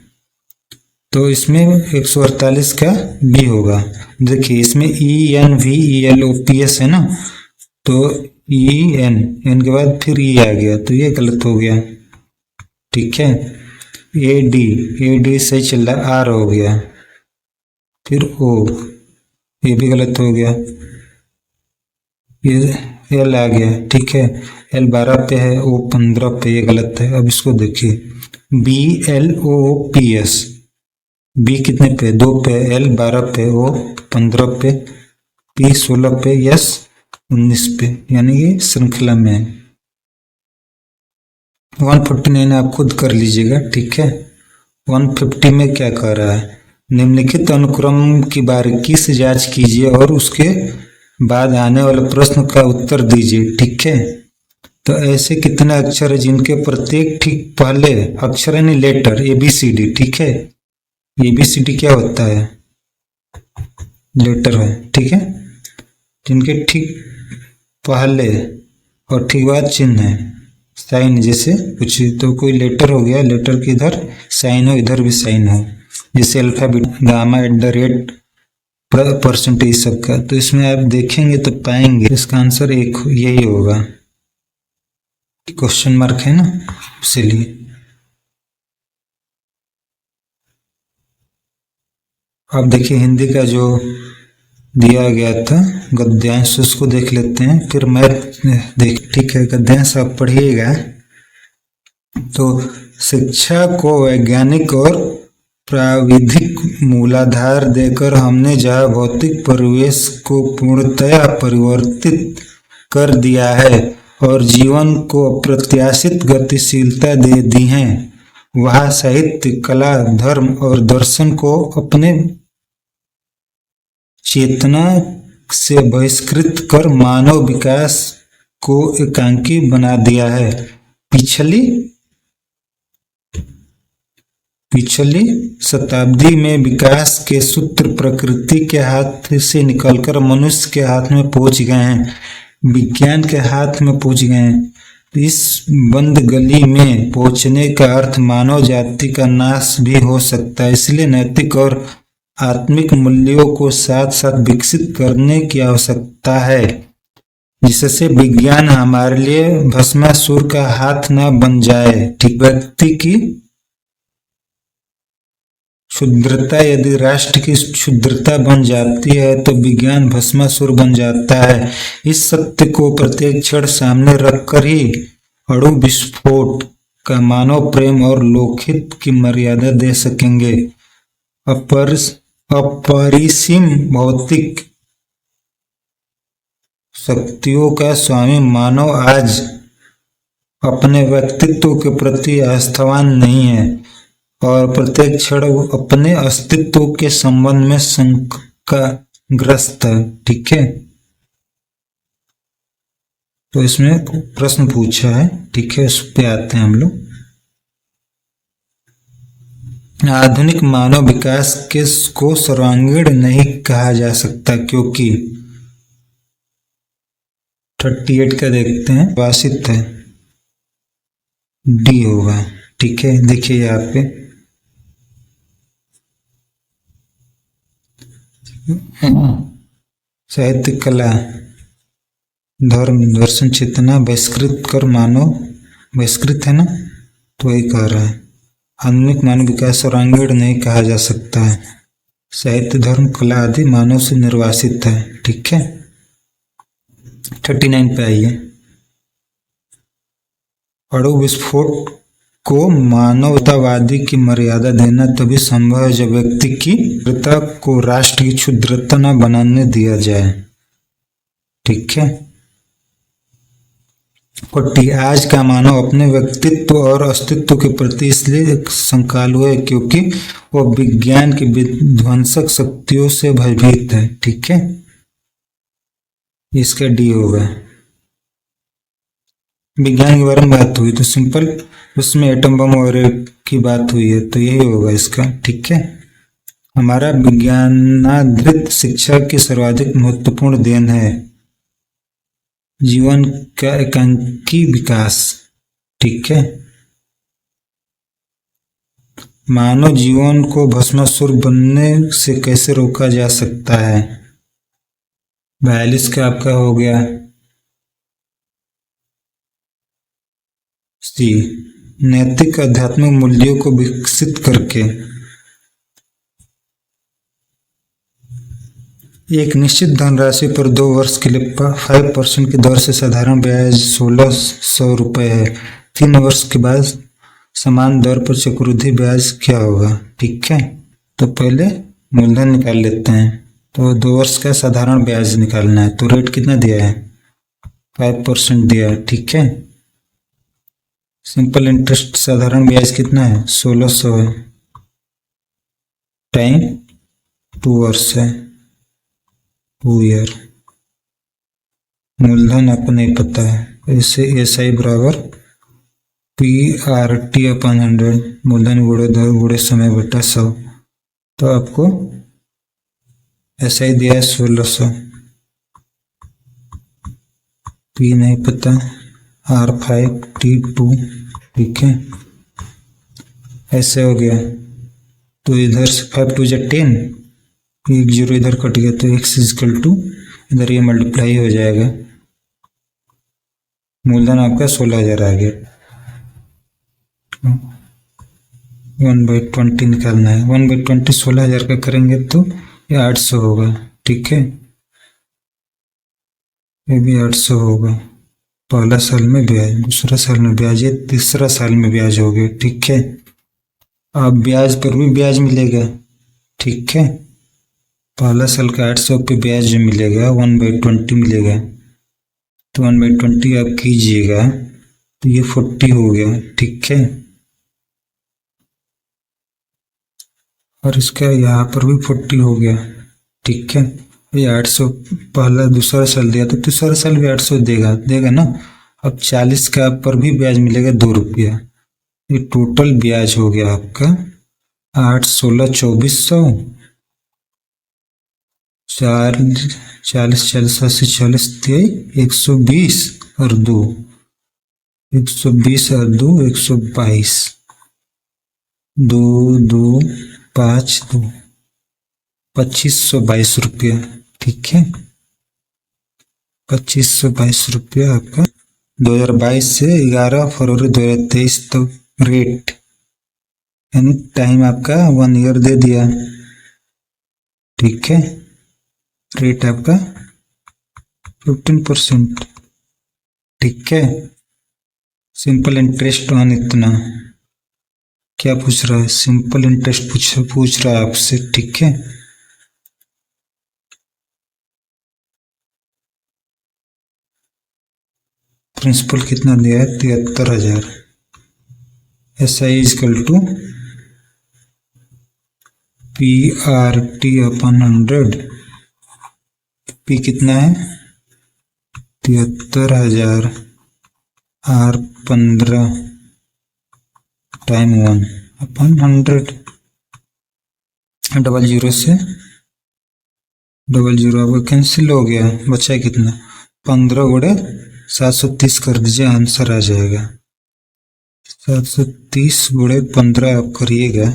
तो इसमें 148 का बी होगा। देखिए इसमें ENVELOPS है ना, तो एन के बाद फिर ई आ गया, तो ये गलत हो गया। ठीक है, AD सही चल रहा है, आर हो गया, फिर ओ, ये भी गलत हो गया, ये एल आ गया। ठीक है, एल 12 पे है, ओ 15 पे, ये गलत है। अब इसको देखिए, BLOOPS, बी कितने पे? 2 पे, एल 12 पे, ओ 15 पे, पी 16 पे, यस 19 पे, यानी ये श्रृंखला में है। 149 आप खुद कर लीजिएगा। ठीक है, 150 में क्या कह रहा है? निम्नलिखित अनुक्रम की बारीकी से जांच कीजिए और उसके बाद आने वाले प्रश्न का उत्तर दीजिए। ठीक है, तो ऐसे कितने अक्षर है जिनके प्रत्येक ठीक पहले अक्षर यानी लेटर ABCD, ठीक है, ABCD क्या होता है? लेटर है। ठीक है, जिनके ठीक पहले और ठीक बाद चिन्ह है, साइन, जैसे कुछ तो कोई लेटर हो गया, लेटर के इधर साइन हो, इधर भी साइन हो, जैसे अल्फाबेट, गामा, @ परसेंटेज सबका। तो इसमें आप देखेंगे तो पाएंगे इसका आंसर एक यही होगा, क्वेश्चन मार्क है ना, इसलिए। अब देखिए हिंदी का जो दिया गया था गद्यांश, उसको देख लेते हैं, फिर मैथ देख। ठीक है, गद्यांश आप पढ़िएगा। तो शिक्षा को वैज्ञानिक और प्राविधिक मूलाधार देकर हमने जहाँ भौतिक परिवेश को पूर्णतया परिवर्तित कर दिया है और जीवन को अप्रत्याशित गतिशीलता दे दी है, वहाँ साहित्य, कला, धर्म और दर्शन को अपने चेतना से बहिष्कृत कर मानव विकास को एकांकी बना दिया है। पिछली शताब्दी में विकास के सूत्र प्रकृति के हाथ से निकलकर मनुष्य के हाथ में पहुंच गए हैं, विज्ञान के हाथ में पहुंच गए हैं। इस बंद गली में पहुंचने का अर्थ मानव जाति का नाश भी हो सकता है। इसलिए नैतिक और आत्मिक मूल्यों को साथ साथ विकसित करने की आवश्यकता है, जिससे विज्ञान हमारे लिए भस्मासुर का हाथ न बन जाए। ठीक, व्यक्ति की क्षुद्रता यदि राष्ट्र की क्षुद्रता बन जाती है तो विज्ञान भस्मासुर बन जाता है। इस सत्य को प्रत्येक क्षण सामने रखकर ही अणु विस्फोट का मानव प्रेम और लोकहित की मर्यादा दे सकेंगे। अपरिसीम भौतिक शक्तियों का स्वामी मानव आज अपने व्यक्तित्व के प्रति आस्थावान नहीं है और प्रत्येक क्षण अपने अस्तित्व के संबंध में शंकाग्रस्त है। ठीक है, तो इसमें प्रश्न पूछा है। ठीक है, उस पे आते हैं हम लोग। आधुनिक मानव विकास को सर्वांगीण नहीं कहा जा सकता क्योंकि 38 का देखते हैं, वासित है, डी होगा। ठीक है, देखिए यहाँ पे साहित्य, कला, धर्म, दर्शन, चेतना बहिष्कृत कर मानव, बहिष्कृत है ना, तो वही कह रहा है। आधुनिक मानव विकास सर्वांगीण नहीं कहा जा सकता है। साहित्य, धर्म, कला आदि मानव से निर्वासित है। ठीक है, 39 पे आइए। अणु विस्फोट को मानवतावादी की मर्यादा देना तभी संभव है जब व्यक्ति की क्षुद्रता को राष्ट्र की क्षुद्रता न बनाने दिया जाए। ठीक है। 40 आज का मानव अपने व्यक्तित्व और अस्तित्व के प्रति इसलिए शंकालु है क्योंकि वह विज्ञान की विध्वंसक शक्तियों से भयभीत है। ठीक है, इसका डी होगा। विज्ञान के बारे में बात हुई तो सिंपल उसमें एटम बम वगैरह की बात हुई है तो यही होगा इसका। ठीक है, हमारा विज्ञानाधारित शिक्षा की सर्वाधिक महत्वपूर्ण देन है जीवन का एकांकी विकास। ठीक है, मानव जीवन को भस्मासुर बनने से कैसे रोका जा सकता है। 42 का आपका हो गया सी, नैतिक आध्यात्मिक मूल्यों को विकसित करके। एक निश्चित धनराशि पर 2 वर्ष के लिए 5% की दर से साधारण ब्याज 1600 रुपये है। 3 वर्ष के बाद समान दर पर चक्रवृद्धि ब्याज क्या होगा। ठीक है, तो पहले मूलधन निकाल लेते हैं। तो 2 वर्ष का साधारण ब्याज निकालना है तो रेट कितना दिया है 5% दिया है। ठीक है, सिंपल इंटरेस्ट साधारण ब्याज कितना है 1600 है, टाइम 2 वर्ष है, 2 ईयर। मूलधन आपको नहीं पता है, इससे SI बराबर PRT अपन 100, मूलधन गुणे दर गुणे समय बटा 100। तो आपको SI दिया है 1600, P नहीं पता, R5T2। ठीक है, ऐसे हो गया। तो इधर से 5 2 जा 10, 1 0 इधर कट गया तो x इजकल टू इधर ये मल्टीप्लाई हो जाएगा। मूलधन आपका 16,000 आ गया। 1/20 निकालना है। 1/20 16,000 का करेंगे तो ये 800 होगा। ठीक है, ये भी 800 होगा। पहला साल में ब्याज, दूसरा साल में ब्याज, ये तीसरा साल में ब्याज हो गया। ठीक है, अब ब्याज पर भी ब्याज मिलेगा। ठीक है, पहला साल का 800 पे ब्याज जो मिलेगा 1/20 मिलेगा। तो 1/20 आप कीजिएगा तो ये 40 हो गया। ठीक है, और इसका यहाँ पर भी 40 हो गया। ठीक है, ये 800 पहला दूसरा साल दिया तो तीसरा साल भी 800 देगा ना। अब 40 का पर भी ब्याज मिलेगा 2 रुपया। ये टोटल ब्याज हो गया आपका 8 16 2400, 4 40 40 80 40 120 और 2 120 और 2 122, 2 2 5 2 2522 रुपया। ठीक है, 2522 रुपया आपका 2022 से 11 फरवरी 2023 तक रेट, यानी टाइम आपका 1 ईयर दे दिया। ठीक है, रेट आपका 15%। ठीक है, सिंपल इंटरेस्ट ऑन इतना क्या पूछ रहा है, सिंपल इंटरेस्ट पूछ रहा है आपसे। ठीक है, प्रिंसिपल कितना दिया है 73,000। SI equal to PRT upon 100। P कितना है 73,000 R15 टाइम 1 अपन 100। 00 से 00 अब कैंसिल हो गया, बचा है कितना 15 गुणे 730 कर दीजिए, आंसर आ जाएगा 730 गुणे 15 आप करिएगा।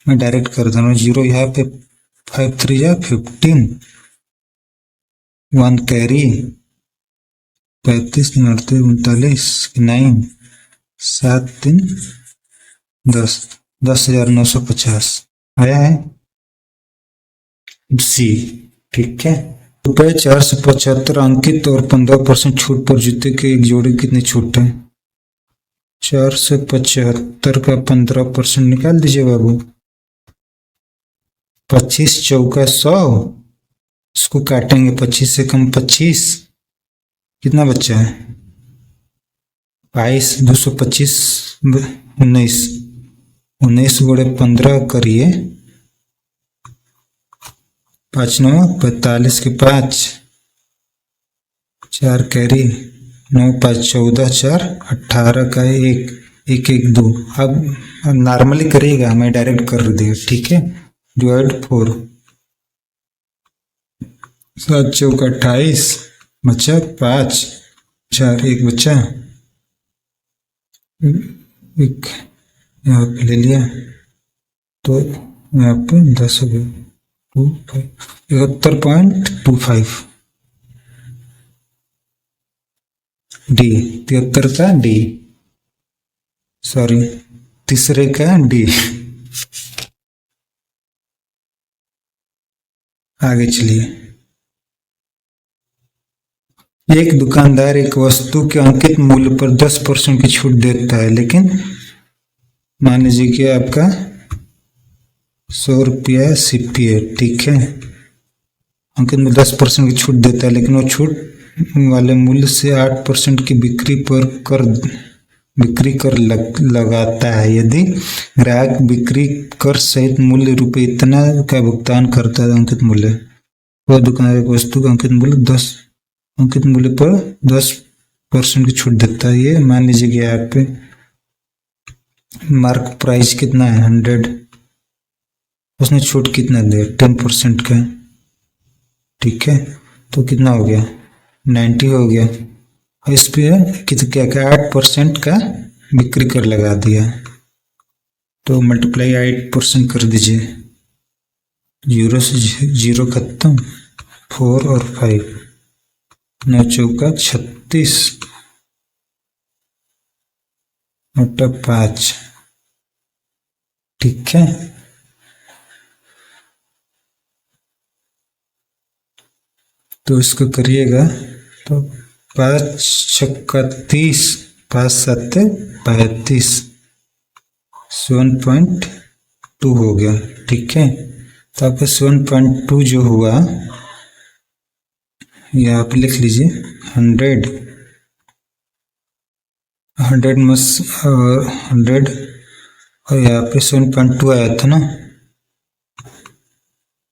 मैं डायरेक्ट कर दे रहा हूँ, 0 यहाँ पे 5 3 या 15, 1 कैरी 35 39 39 9 7 3 10 10,950 आया है सी। ठीक है, रुपये 475 अंकित और 15% छूट पर जूते के एक जोड़ी कितनी छूट है। 475 का 15% निकाल दीजिए बाबू। 25 चौका 100, इसको काटेंगे 25 से कम 25, कितना बच्चा है 22, 225 19, 19 गुणे 15 करिए, 5 9 45 के 5, 4 कैरी, 9 5 14, 4 18 का 1 1 1 2। अब नॉर्मली करिएगा, मैं डायरेक्ट कर दिया, ठीक है। डिवाइड 4, 7 चौका 28, बच्चा 5, 4 1 बच्चा, एक यहाँ पे ले लिया, तो यहाँ पे 10 हो गया, 71.25 डी, 73 का डी, सॉरी तीसरे का डी। आगे चलिए। एक दुकानदार एक वस्तु के अंकित मूल्य पर 10% की छूट देता है, लेकिन मान लीजिए कि आपका 100 रुपया सीपी है, ठीक है। अंकित में 10% की छूट देता है, लेकिन वो छूट वाले मूल्य से 8% की बिक्री कर लगाता है। यदि ग्राहक बिक्री कर सहित मूल्य रुपये इतना का भुगतान करता है अंकित मूल्य, वह दुकानदार एक वस्तु का अंकित मूल्य पर 10% की छूट देता है। ये मान लीजिए कि यहाँ पे मार्क प्राइस कितना है 100, उसने छूट कितना दिया 10% का, ठीक है। तो कितना हो गया 90 हो गया। इस पे क्या 8% का बिक्री कर लगा दिया, तो मल्टीप्लाई 8% कर दीजिए, 0 से 0 खत्म, 4 और 5, 9 चौका 36 बटा 5, ठीक है। तो इसको करिएगा तो 5 छक्का 30, 5 7 35, 7.2 हो गया, ठीक है। तो आपका 7.2 जो हुआ, ये आप लिख लीजिए 100 और यहाँ पे 7.2 आया था ना,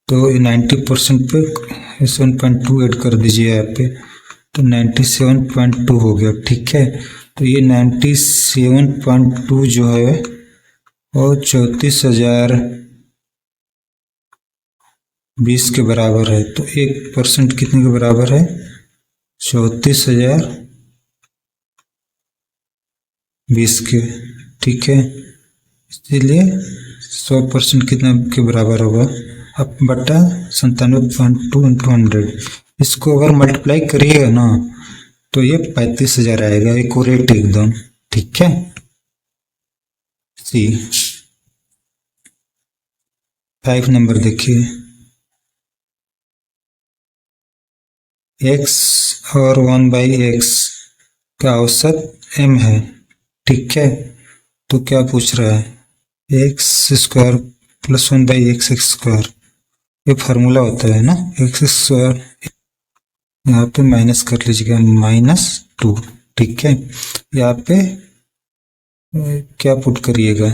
तो 90% पे 7.2 ऐड कर दीजिए यहाँ पे, तो 97.2 हो गया, ठीक है। तो ये 97.2 जो है वो 34,020 के बराबर है। तो 1% कितने के बराबर है 34,020 के, ठीक है। इसीलिए 100% कितना के बराबर होगा अब बटा 97.2 इंटू 100। इसको अगर मल्टीप्लाई करिएगा ना तो ये 35,000 आएगा, एक्यूरेट एकदम, ठीक है। सी 5 नंबर देखिए, x और 1/x का औसत m है, ठीक है। तो क्या पूछ रहा है x square plus 1/x square, ये फार्मूला होता है ना, x स्क्वायर यहाँ पे माइनस कर लीजिएगा -2, ठीक है। यहाँ पे क्या पुट करिएगा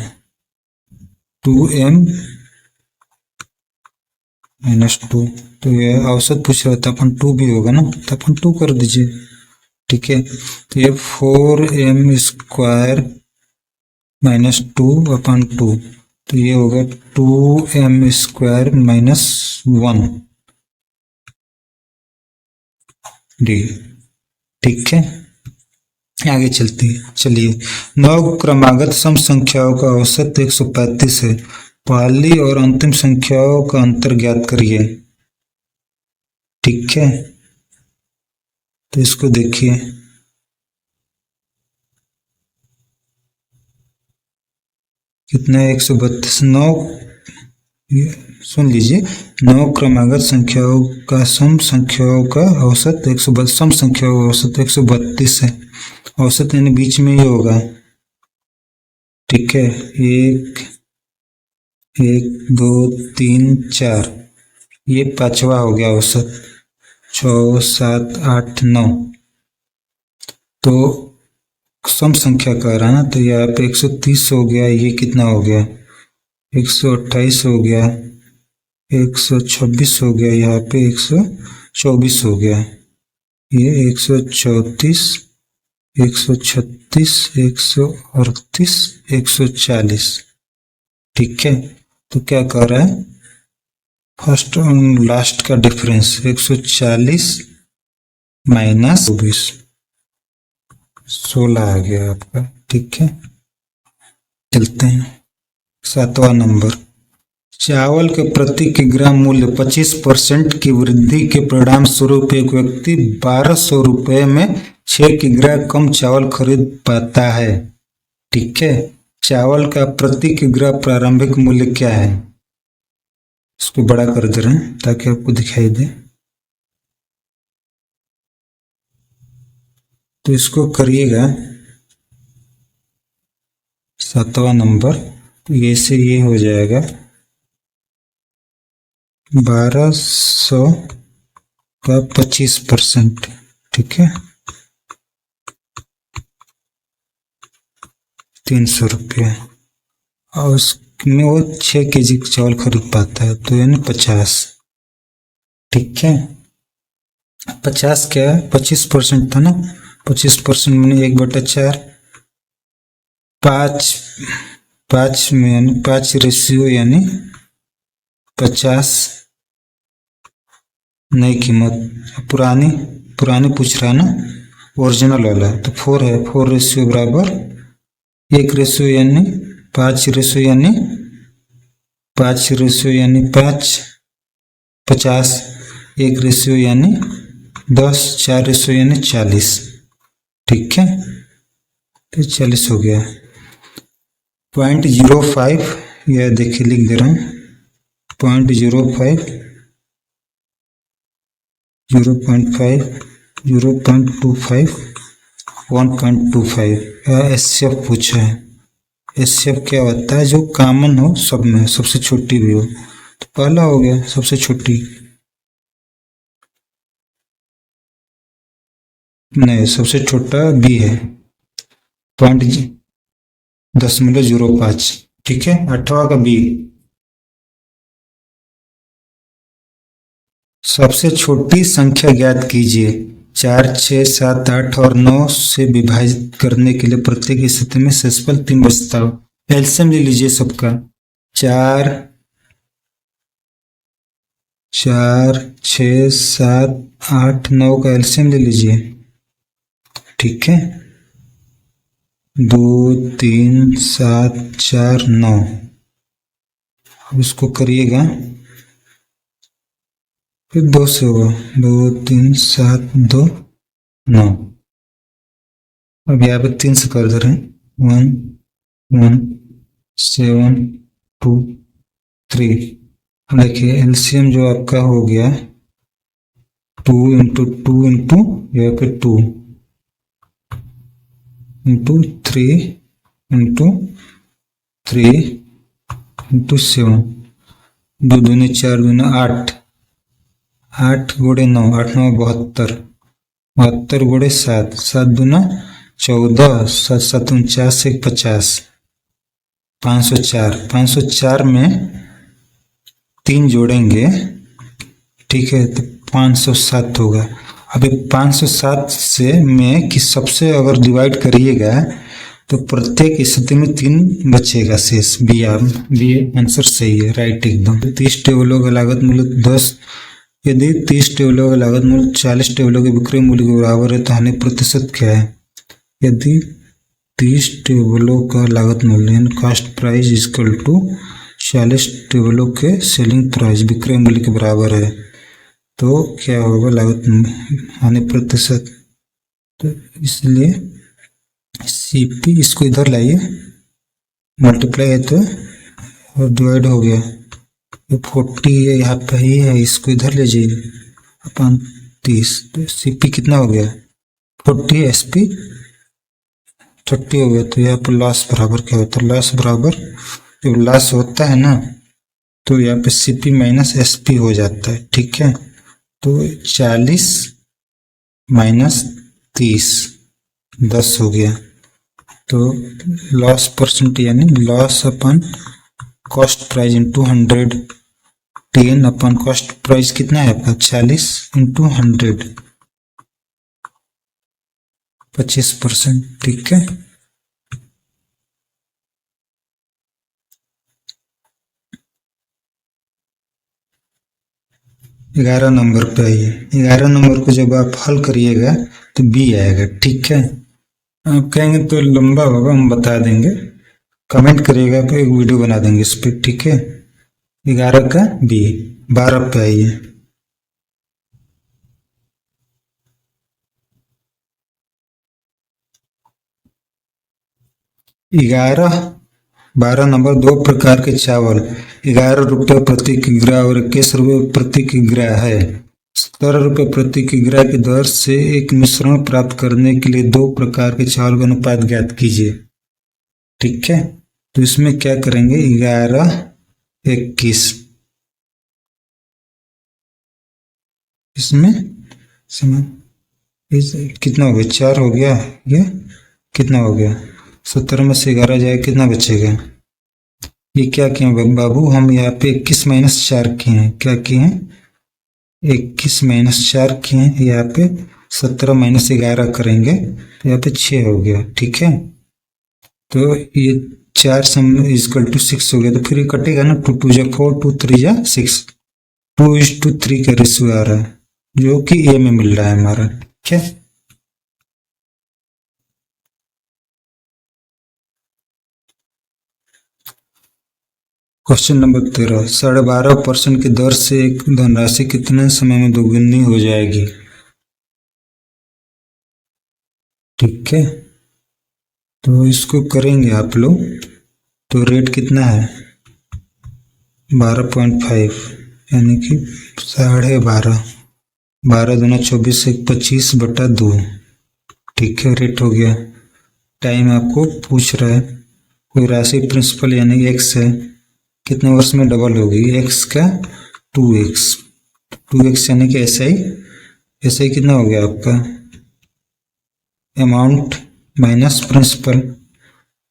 2m -2, तो ये औसत पूछ रहा था, अपन 2 भी होगा ना, तो अपन 2 कर दीजिए, ठीक है। तो ये 4m स्क्वायर -2/2, तो ये होगा 2m स्क्वायर -1 डी, ठीक है। आगे चलिए 9 क्रमागत सम संख्याओं का औसत 135 है, पहली और अंतिम संख्याओं का अंतर ज्ञात करिए, ठीक है। तो इसको देखिए, कितना है 132, 9 सुन लीजिए, 9 क्रमागत संख्याओं का सम संख्याओं का औसत 132, सम संख्याओं का औसत 132 है, औसत यानी बीच में ही होगा, ठीक है, एक, एक, दो, तीन, चार, ये पांचवा हो गया औसत। 6, 7, 8, 9, तो सम संख्या कह रहा ना, तो यहाँ पे 130 हो गया। ये कितना हो गया? 128 हो गया, 126 हो गया, यहाँ पे 124 हो गया, ये 134, 136, 138, 140। ठीक है, तो क्या कर रहा है? फर्स्ट और लास्ट का डिफरेंस 140 माइनस 24, 16 आ गया आपका। ठीक है, चलते हैं 7वां नंबर। चावल के प्रति किलोग्राम मूल्य 25% की वृद्धि के परिणाम स्वरूप एक व्यक्ति 1200 रुपये में 6 किलोग्राम कम चावल खरीद पाता है। ठीक है, चावल का प्रति किलोग्राम प्रारंभिक मूल्य क्या है? इसको बड़ा कर दे रहे हैं ताकि आपको दिखाई दे। तो इसको करिएगा 7वां नंबर, तो ये से ये हो जाएगा 1200 का 25%। ठीक है, 300 रुपये, और उसमें वो 6 केजी चावल खरीद पाता है, तो यानी 50। ठीक है, 50 क्या है? 25% था ना, 25% मैंने 1/4, 5 में यानी 5 रेशियो यानी 50। नई कीमत पुरानी पूछ रहा है ना, ओरिजिनल वाला, तो 4 है, 4 रेशियो बराबर 1 रेशियो यानी 5 रेशियो यानी 5 रेशियो यानी 5, 50, 1 रेशियो यानी 10, 4 रेशियो यानी 40। ठीक है, तो 40 हो गया। 0.05, यह देखिए लिख दे रहा हूँ, 0.05, 0.5, 0.25, 1.25। एचसीएफ पूछा है। एचसीएफ क्या होता है? जो कॉमन हो सब में, सबसे छोटी भी हो। तो पहला हो गया सबसे छोटी, नहीं सबसे छोटा बी है 0.05। ठीक है, 8वां का बी। सबसे छोटी संख्या ज्ञात कीजिए। 4, 6, 7, 8 और 9 से विभाजित करने के लिए प्रत्येक स्थिति में शेषफल 3 बचता हो। एलसीएम ले लीजिए सबका। 4, 6, 7, 8, 9 का एलसीएम ले लीजिए। ठीक है, 2, 3, 7, 4, 9। अब इसको करिएगा, फिर 2 से होगा, 2, 3, 7, 2, 9। अब यहाँ पे 3 से कर दे रहे हैं, 1, 1, 7, 2, 3। अब देखिए एलसीएम जो आपका हो गया 2 इंटू 2 इंटू यहाँ पे 2 इंटू 3 इंटू 3 इंटू 7, 2 दूनी 4 दूना 8, 8 गुणे 9, 8 9 72, 72 गुणे 7, 7 दूना 14, 7 7 49, 1 50, 504। 504 में 3 जोड़ेंगे, ठीक है, तो 507 होगा। अभी 507 से में कि सबसे अगर डिवाइड करिएगा तो प्रत्येक स्थिति में 3 बचेगा शेष। बी आंसर सही है, राइट एकदम। 30 टेबलों का लागत मूल्य 10, यदि 30 टेबलों का लागत मूल्य 40 टेबलों के विक्रय मूल्य के बराबर है तो हानि प्रतिशत क्या है? यदि 30 टेबलों का लागत मूल्य यानी कॉस्ट प्राइस इक्वल टू 40 टेबलों के सेलिंग प्राइस विक्रय मूल्य के बराबर है तो क्या होगा लागत हानि प्रतिशत। तो इसलिए सीपी, इसको इधर लाइए, मल्टीप्लाई है तो और डिवाइड हो गया, ये 40 है यहाँ पे ही है, इसको इधर ले जाइए अपन 30, तो सीपी कितना हो गया 40 एसपी 30 हो गया। तो यहाँ पर लॉस बराबर क्या होता है, लॉस बराबर जब लॉस होता है ना तो यहाँ पे CP माइनस SP हो जाता है। ठीक है, तो 40 माइनस 30 10 हो गया। तो लॉस परसेंट यानी लॉस अपन कॉस्ट प्राइस इंटू 100, 10 अपन कॉस्ट प्राइस कितना है आपका 40 इंटू 100, 25%। ठीक है, ग्यारह नंबर पे आइए। 11 नंबर को जब आप हल करिएगा तो B आएगा। ठीक है, आप कहेंगे तो लंबा होगा, हम बता देंगे, कमेंट करिएगा तो एक वीडियो बना देंगे इस पर। ठीक है, 11 का B। 12 पे आइए। 12 नंबर, 2 प्रकार के चावल 11 रुपये प्रति किग्रा और 21 रुपये प्रति किग्रा है। 17 रुपये प्रति किग्रा की दर से एक मिश्रण प्राप्त करने के लिए 2 प्रकार के चावल का अनुपात ज्ञात कीजिए। ठीक है, तो इसमें क्या करेंगे, 11 21, इसमें कितना हो गया, 4 हो गया, ये कितना हो गया, 17 में से 11 जाए कितना बचेगा। ये क्या किए बाबू, हम यहाँ पे 21 माइनस 4 किए हैं। क्या किए हैं, 21 माइनस 4 किए हैं। यहाँ पे 17 माइनस 11 करेंगे तो यहाँ पे 6 हो गया। ठीक है, तो ये 4 सम इजकल टू 6 हो गया। तो फिर ये कटेगा ना, 2 2 जा 4, 2 3 जा 6, 2:3 का रेशियो आ रहा है जो कि ए में मिल रहा है हमारा। ठीक है, क्वेश्चन नंबर 13, 12.5% की दर से एक धनराशि कितने समय में दोगुनी हो जाएगी। ठीक है, तो इसको करेंगे आप लोग, तो रेट कितना है 12.5 यानी कि 12.5, 12 दूना 24, 25/2। ठीक है, रेट हो गया। टाइम आपको पूछ रहा है, कोई राशि प्रिंसिपल यानी x है, कितने वर्ष में डबल होगी, x का 2x, 2x यानी कि SI कितना हो गया आपका, amount minus principal,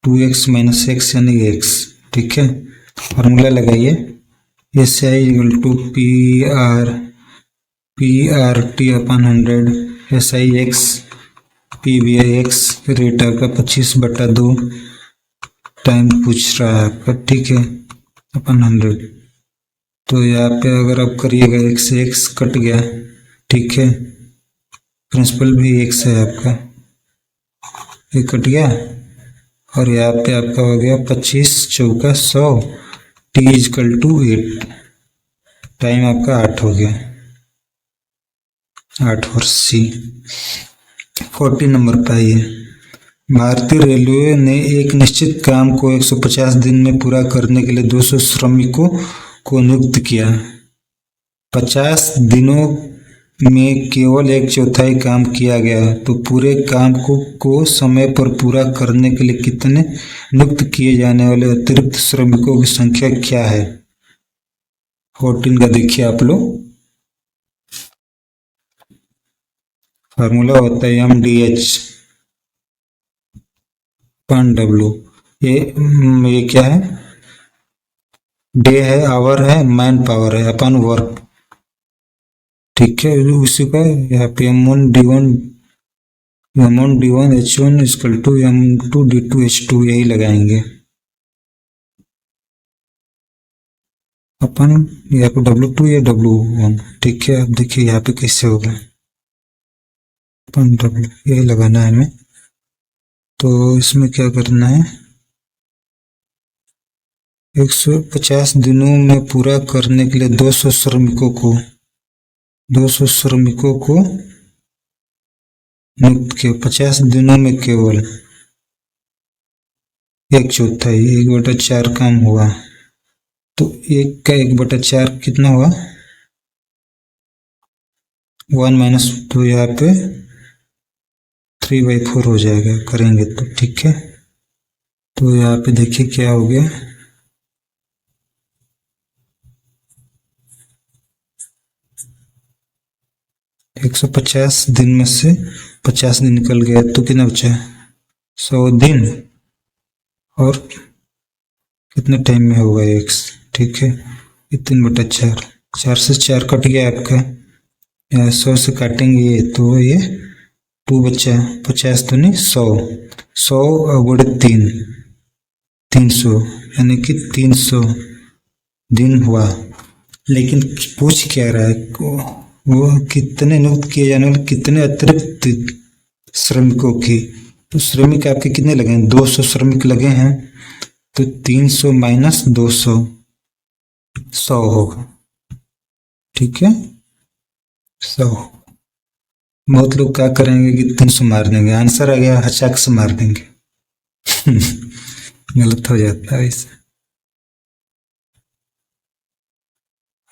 2x minus x यानी x। ठीक है, फॉर्मूला लगाइए, SI equal to PRT upon 100, SIX PVIX, rate आपका 25/2, टाइम पूछ रहा है आपका। ठीक है, अपन 100, तो यहाँ पे अगर आप करिएगा x से x कट गया। ठीक है, प्रिंसिपल भी x है आपका, ये कट गया, और यहाँ पे आपका हो गया 25 चौका 100, t इजकल टू 8, टाइम आपका 8 हो गया, 8 और C। 40 नंबर पे आइए। भारतीय रेलवे ने एक निश्चित काम को 150 दिन में पूरा करने के लिए 200 श्रमिकों को नियुक्त किया। 50 दिनों में केवल 1/4 काम किया गया, तो पूरे काम को समय पर पूरा करने के लिए कितने नियुक्त किए जाने वाले अतिरिक्त श्रमिकों की संख्या क्या है। 14 का देखिए आप लोग, फार्मूला होता है MDH अपन W। ये क्या है, डे है, आवर है, मैन पावर है, अपन वर्क। ठीक है, उसी का यहाँ पे M1 D1 H1 equal to M2 D2 H2 यही लगाएंगे अपन, यहाँ पे W2 या W1। ठीक है, अब देखिए यहाँ पे कैसे होगा, अपन W यही लगाना है हमें। तो इसमें क्या करना है, 150 दिनों में पूरा करने के लिए 200 श्रमिकों को नियुक्त किया। 50 दिनों में केवल 1/4, 1/4 काम हुआ, तो 1 का 1/4 कितना हुआ 1 माइनस, तो यहाँ पे 3/4 हो जाएगा करेंगे तो। ठीक है, तो यहाँ पे देखिए क्या हो गया, 150 दिन में से 50 दिन निकल गया तो कितना बचा, 100 दिन, और कितने टाइम में होगा x। ठीक है, ये 3/4, 4 से 4 कट गया आपका, 100 से काटेंगे तो ये 2 बचा, 50 तो नहीं 100, 100 गुणे 3, 300, यानी कि 300 दिन हुआ। लेकिन पूछ क्या रहा है, वो कितने नियुक्त किए जाने वाले कितने अतिरिक्त श्रमिकों की, तो श्रमिक आपके कितने लगे हैं, 200 श्रमिक लगे हैं, तो 300 माइनस 200, 100 होगा। ठीक है, 100। बहुत लोग क्या करेंगे कि 300 मार देंगे, आंसर आ गया हचाक से मार देंगे गलत हो जाता है इसे।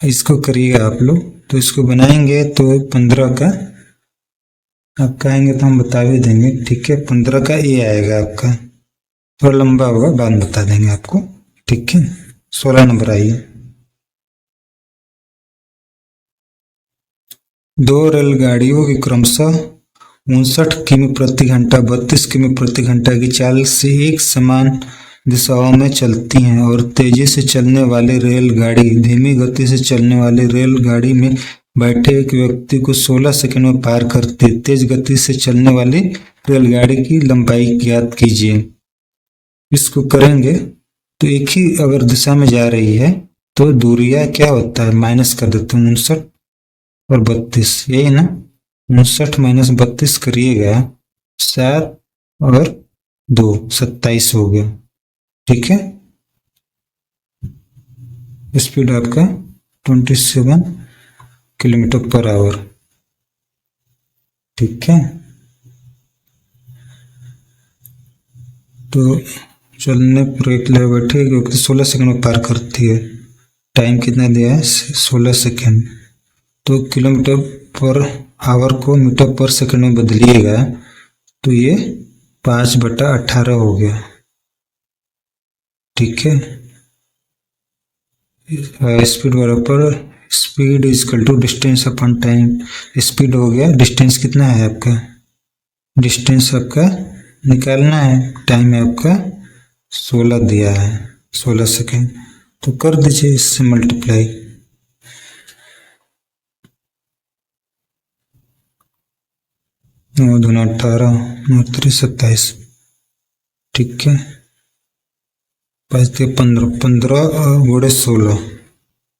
इसको करिएगा आप लोग, तो इसको बनाएंगे तो 15 का आप कहेंगे तो हम बता भी देंगे। ठीक है, 15 का ए आएगा आपका, थोड़ा लंबा होगा बाद में बता देंगे आपको। ठीक है, 16 नंबर आइए। 2 रेलगाड़ियों की क्रमशः 59 किमी प्रति घंटा 32 किमी प्रति घंटा की चाल से एक समान दिशाओं में चलती हैं, और तेजी से चलने वाली रेलगाड़ी धीमी गति से चलने वाली रेलगाड़ी में बैठे एक व्यक्ति को 16 सेकंड में पार करती है। तेज गति से चलने वाली रेलगाड़ी की लंबाई ज्ञात कीजिए। इसको करेंगे तो एक ही अगर दिशा में जा रही है तो दूरियां क्या होता है, माइनस कर देते हैं, 59 और 32, यही ना, 59 माइनस 32 करिएगा, 7 और 2 27 हो गया। ठीक है, स्पीड आपका 27 किलोमीटर पर आवर। ठीक है, तो चलने पर एक ले बैठे एक व्यक्ति 16 सेकंड में पार करती है। टाइम कितना दिया है, 16 सेकंड। तो किलोमीटर पर आवर को मीटर पर सेकंड में बदलिएगा तो ये 5/18 हो गया। ठीक है, स्पीड बराबर speed equal to distance upon time. Speed हो गया, डिस्टेंस कितना है आपका, डिस्टेंस आपका निकालना है, टाइम है आपका 16 दिया है, 16 सेकेंड, तो कर दीजिए इससे मल्टीप्लाई। 9 दूना 18, 9 3 27। ठीक है, 15 15 गुणे 16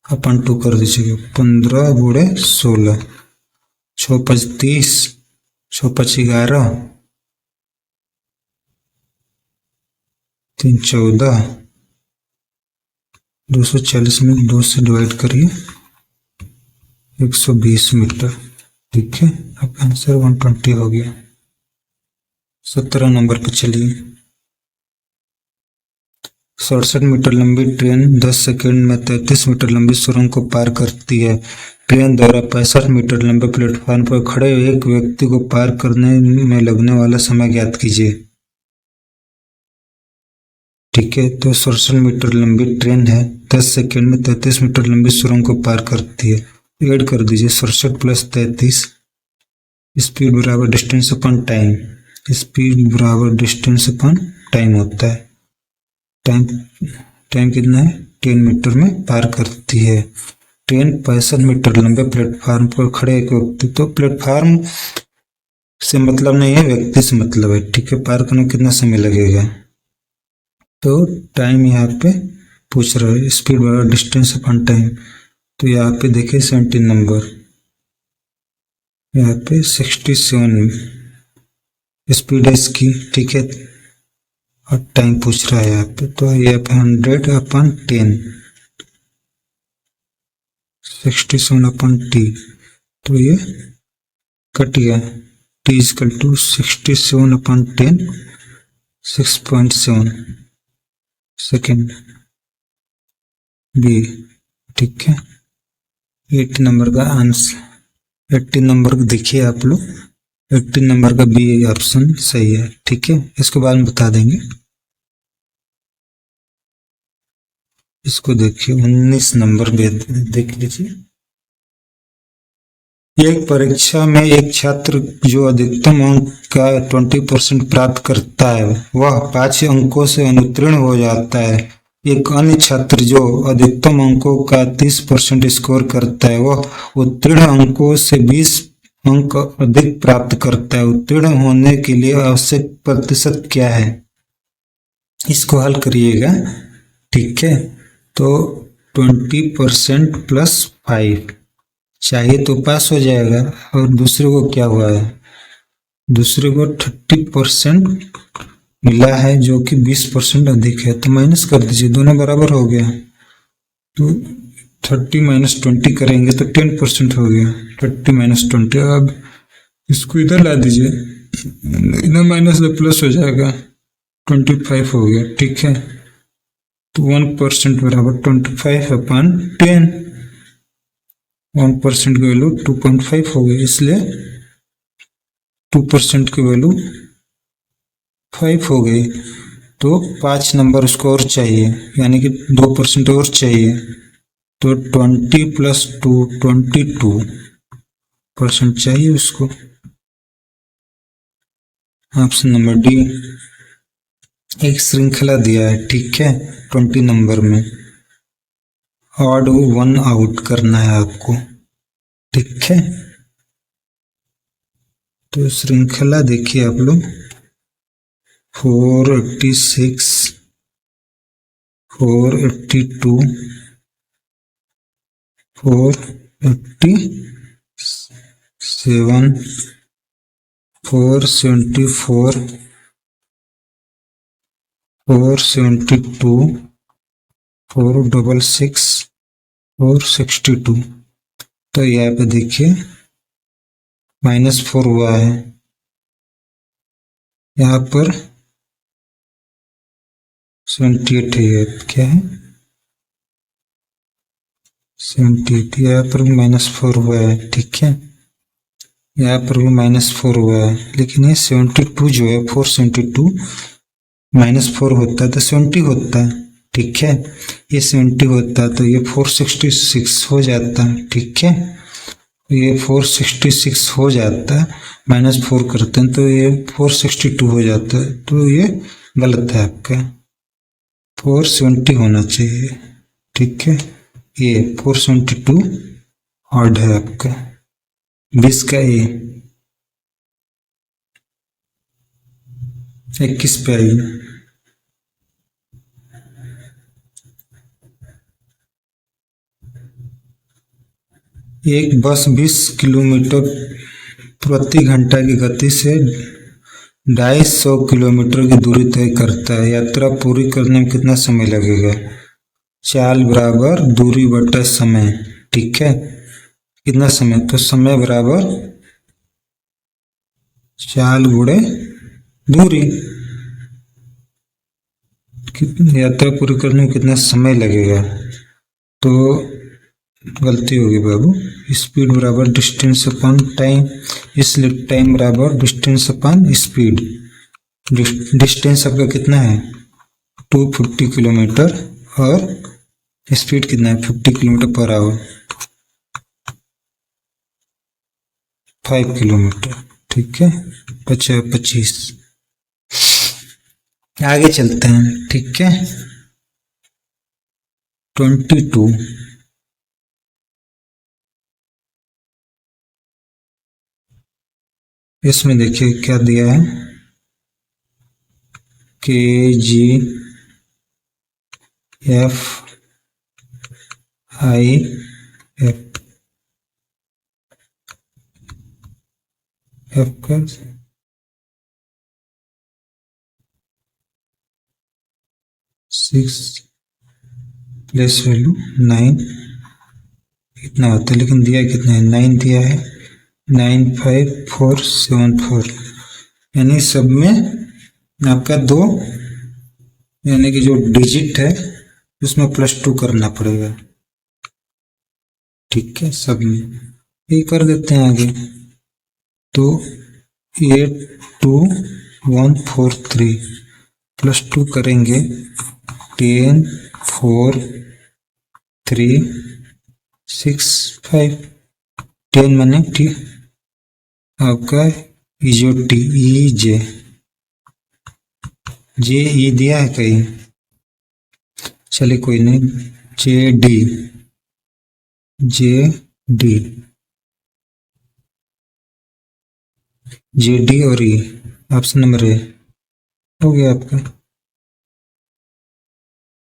अपन 2 कर दीजिएगा, 15 गुणे 16, 6 5 30, 6 5 11, 3 14, 240 में 2 से डिवाइड करिए, 120 मीटर। ठीक है, अब आंसर 120 हो गया। 17 नंबर पे चलिए। 67 मीटर लंबी ट्रेन 10 सेकंड में 33 मीटर लंबी सुरंग को पार करती है। ट्रेन द्वारा 65 मीटर लंबे प्लेटफॉर्म पर खड़े एक व्यक्ति को पार करने में लगने वाला समय ज्ञात कीजिए। ठीक है, तो 67 मीटर लंबी ट्रेन है, 10 सेकंड में 33 मीटर लंबी सुरंग को पार करती है। ऐड कर दीजिए 67 प्लस 33, स्पीड बराबर डिस्टेंस अपॉन टाइम, स्पीड बराबर डिस्टेंस अपॉन टाइम होता है। टाइम कितना है, 10 मीटर में पार करती है। ट्रेन 65 मीटर लंबे प्लेटफार्म पर खड़े एक व्यक्ति, तो प्लेटफार्म से मतलब नहीं है, व्यक्ति से मतलब है। ठीक है, पार करने में कितना समय लगेगा, तो टाइम यहाँ पे पूछ रहा है, स्पीड बराबर डिस्टेंस अपॉन टाइम। तो यहाँ पे देखिए 17 नंबर, यहाँ पे 67 स्पीड है इसकी। ठीक है, और टाइम पूछ रहा है यहाँ पे, तो यहाँ पे 100 अपॉन 10, 67 अपॉन टी, तो ये कट गया, T equal to 67 upon 10, 6.7 second B. ठीक है, 80 नंबर का आंसर। 80 नंबर देखिए आप लोग, 18 नंबर का बी ऑप्शन सही है। ठीक है, इसके बाद में बता देंगे। इसको देखिए 19 नंबर देख लीजिए। एक परीक्षा में एक छात्र जो अधिकतम अंक का 20% प्राप्त करता है वह 5 अंकों से अनुत्तीर्ण हो जाता है। एक अन्य छात्र जो अधिकतम अंकों का 30% स्कोर करता है वह उत्तीर्ण अंकों से 20 अंक अधिक प्राप्त करता है। उत्तीर्ण होने के लिए आवश्यक प्रतिशत क्या है? इसको हल करिएगा। ठीक है, तो 20% प्लस 5 चाहिए तो पास हो जाएगा। और दूसरे को क्या हुआ है? दूसरे को 30% मिला है जो कि 20% अधिक है, तो माइनस कर दीजिए, दोनों बराबर हो गया। तो 30 माइनस 20 करेंगे तो 10% हो गया। 30 माइनस 20, अब इसको इधर ला दीजिए, इधर माइनस तो प्लस हो जाएगा, 25 हो गया। ठीक है, तो 1% बराबर 25/10। 1% की वैल्यू 2.5 हो गई, इसलिए 2% की वैल्यू 5 हो गई। तो 5 नंबर उसको और चाहिए, यानी कि 2% और चाहिए। तो 20 प्लस 2 22% चाहिए उसको। Option number D. एक श्रृंखला दिया है, ठीक है, 20 नंबर में ऑड 1 आउट करना है आपको। ठीक है, तो श्रृंखला देखिए आप लोग, 486, 482, 487, 474, 472, 466, 462। तो यहाँ पे देखिए -4 हुआ है, यहाँ पर 78 है, क्या है 78, यहाँ पर भी -4 हुआ है। ठीक है, यहाँ पर भी -4 हुआ है, लेकिन ये 72 जो है 472 -4 होता है तो 70 होता है। ठीक है, ये 70 होता तो ये 466 हो जाता। ठीक है, ये 466 हो जाता, -4 करते हैं तो ये 462 हो जाता है, तो ये गलत है आपका, 470 होना चाहिए। ठीक है, ये 472 ऑड है आपका, 20 का ए। 21 पे आई। एक बस 20 किलोमीटर प्रति घंटा की गति से 250 किलोमीटर की दूरी तय करता है। यात्रा पूरी करने में कितना समय लगेगा? चाल बराबर दूरी बटा समय। ठीक है, कितना समय? तो समय बराबर चाल गुणे दूरी। यात्रा पूरी करने में कितना समय लगेगा? तो गलती होगी बाबू, स्पीड बराबर डिस्टेंस अपॉन टाइम, इसलिए टाइम बराबर डिस्टेंस अपॉन स्पीड। डिस्टेंस आपका कितना है? 250 किलोमीटर और स्पीड कितना है? 50 किलोमीटर पर आवर, 5 किलोमीटर। ठीक है, 25। आगे चलते हैं। ठीक है, 22। इसमें देखिए क्या दिया है, KGF IF का 6 प्लस वैल्यू 9 इतना होता है, लेकिन दिया कितना है? 9 दिया है, 95474, यानी सब में आपका 2, यानी कि जो डिजिट है उसमें +2 करना पड़ेगा। ठीक है, सब में ये कर देते हैं आगे। तो 82143 प्लस 2 करेंगे 10 4 3 6 5 10 माने टी आपका जो टी ई जे ई दिया है कहीं, चलिए कोई नहीं, जे डी और ई ऑप्शन नंबर ए हो गया आपका।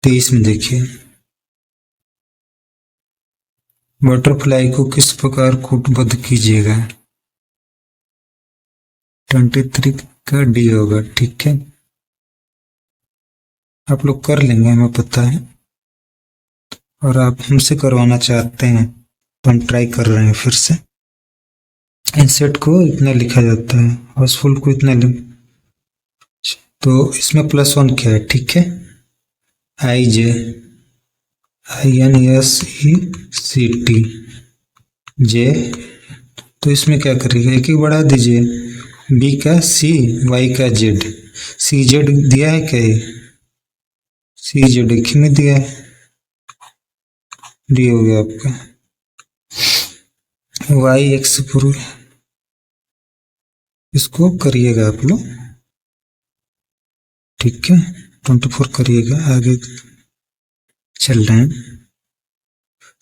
23 में देखिए, बटरफ्लाई को किस प्रकार कूटबद्ध कीजिएगा। 23 का डी होगा, ठीक है, आप लोग कर लेंगे हमें पता है, और आप हमसे करवाना चाहते हैं तो हम ट्राई कर रहे हैं फिर से। इंसेट को इतना लिखा जाता है, हाउसफुल को इतना तो इसमें +1 क्या है, ठीक है, आई जे INSECT जे, तो इसमें क्या करिएगा, एक ही बढ़ा दीजिए, बी का सी, वाई का जेड, सी जेड दिया है क्या, सी जेड एक ही में दिया है, डी हो गया आपका। वाई एक्स पूर्व इसको करिएगा आप लोग, ठीक है, 24 करिएगा, आगे चल रहे हैं।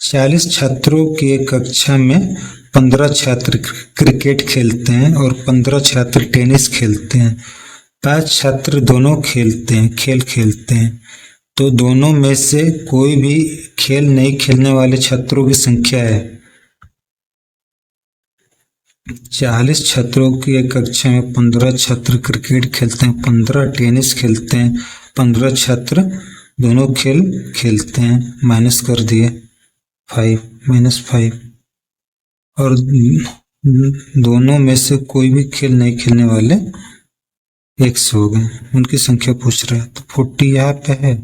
40 छात्रों की एक कक्षा में 15 छात्र क्रिकेट खेलते हैं और 15 छात्र टेनिस खेलते हैं। 5 छात्र दोनों खेल खेलते हैं, तो दोनों में से कोई भी खेल नहीं खेलने वाले छात्रों की संख्या है। 40 छात्रों की एक कक्षा में 15 छात्र क्रिकेट खेलते हैं, 15 टेनिस खेलते हैं, 15 छात्र दोनों खेल खेलते हैं, माइनस कर दिए 5 -5, और दोनों में से कोई भी खेल नहीं खेलने वाले x हो गए, उनकी संख्या पूछ रहा है। तो 40 यहाँ पे है,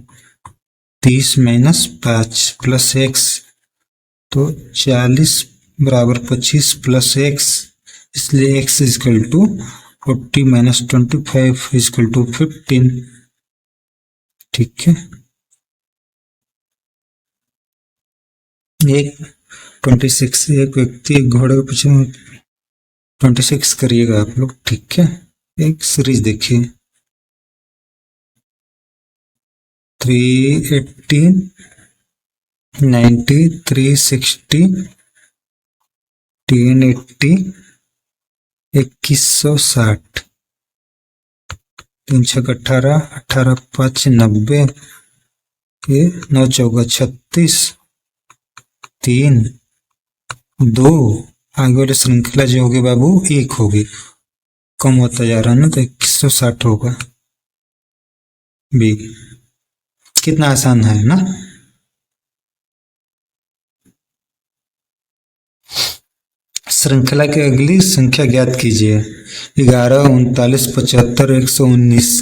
30 - 5 प्लस x, तो 40 बराबर 25 प्लस x, इसलिए x equal to 40 - 25 equal to 15, ठीक है। एक 26, एक व्यक्ति एक घोड़े के पीछे 26 करिएगा आप लोग, ठीक है। एक सीरीज देखिए, 380 90 360 1080 2160, 3 6 18 18 5 90 के 9 4 36 3 2, आगे वाले श्रृंखला जो होगी बाबू 1 होगी, कम होता जा रहा है ना, तो 2160 होगा बी। कितना आसान है ना। श्रृंखला की अगली संख्या ज्ञात कीजिए। 11 39 75 119,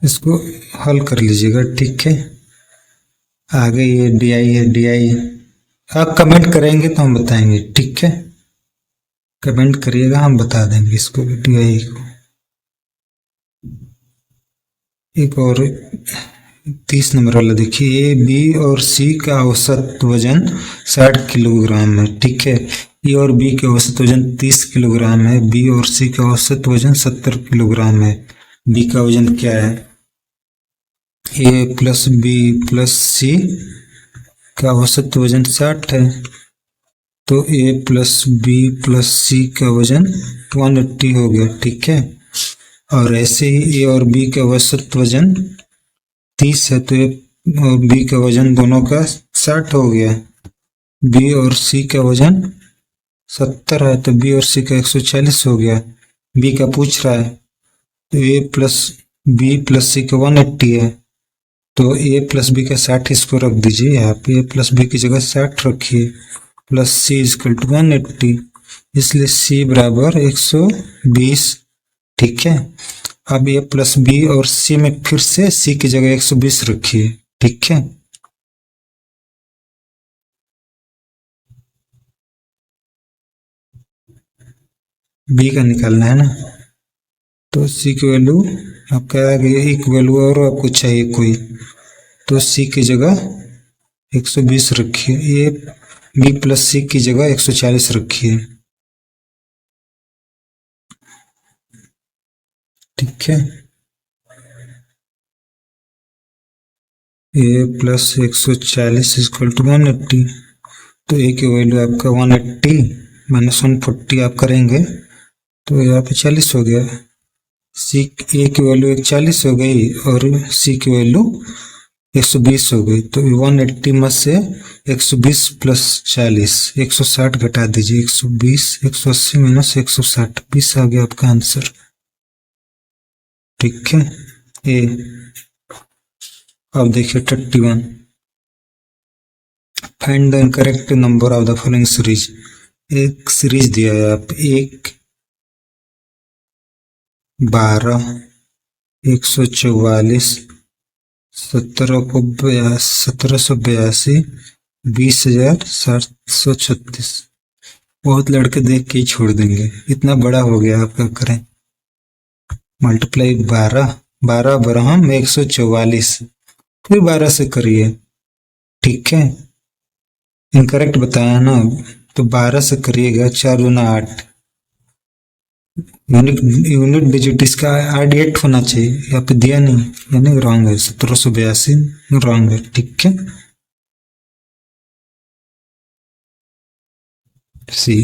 इसको हल कर लीजिएगा, ठीक है। आगे ये DI है, DI आप कमेंट करेंगे तो हम बताएंगे, ठीक है, कमेंट करिएगा हम बता देंगे इसको भी, DI को। एक और 30 नंबर वाला देखिए, A B और C का औसत वजन 60 किलोग्राम है, ठीक है। ए और बी का औसत वजन 30 किलोग्राम है, बी और सी का औसत वजन 70 किलोग्राम है। बी का वजन क्या है, ए प्लस बी प्लस सी का औसत वजन 60 है, तो ए प्लस बी प्लस सी का वजन 180 हो गया, ठीक है। और ऐसे ही ए और बी का औसत वजन 30 है, तो ए और बी का वजन दोनों का 60 हो गया। बी और सी का वजन 70 है, तो बी और सी का 140 हो गया। बी का पूछ रहा है, तो ए प्लस बी प्लस सी का 180 है, तो ए प्लस बी का 60 इसको रख दीजिए, यहाँ पे ए प्लस बी की जगह 60 रखिए, प्लस सी इजकल टू 180, इसलिए सी बराबर 120, ठीक है। अब ए प्लस बी और सी में फिर से सी की जगह 120 रखिए, ठीक है। बी का निकालना है ना, तो सी की वैल्यू आपका आ गई, एक वैल्यू और आपको चाहिए कोई, तो सी की जगह 120 रखिए, ये बी प्लस सी की जगह 140 रखिए। ठीक है, ए प्लस 140 इक्वल टू 180, तो ए की वैल्यू आपका 180 माइनस 140 आप करेंगे तो यहाँ पे 40 हो गया। सी ए की वैल्यू 40 हो गई और सी की वैल्यू 120 हो गई, तो 180 में से 120 प्लस 40 160 घटा दीजिए, 120 180 माइनस 160 20 आ गया आपका आंसर। ठीक है, ए। अब देखिए 31, find the correct number of the following series. एक सीरीज दिया है आप 1 12 144 1782 20,736। बहुत लड़के देख के ही छोड़ देंगे, इतना बड़ा हो गया, आप क्या करें। मल्टीप्लाई 12 12 बरहम 144, फिर 12 से करिए। ठीक है, इनकरेक्ट बताया ना, तो 12 से करिएगा, 4 दूना 8, यूनिट डिजिट इसका 8 होना चाहिए, यहाँ पे दिया नहीं, यानी रॉन्ग है, 1782 रॉन्ग है। ठीक है, सी।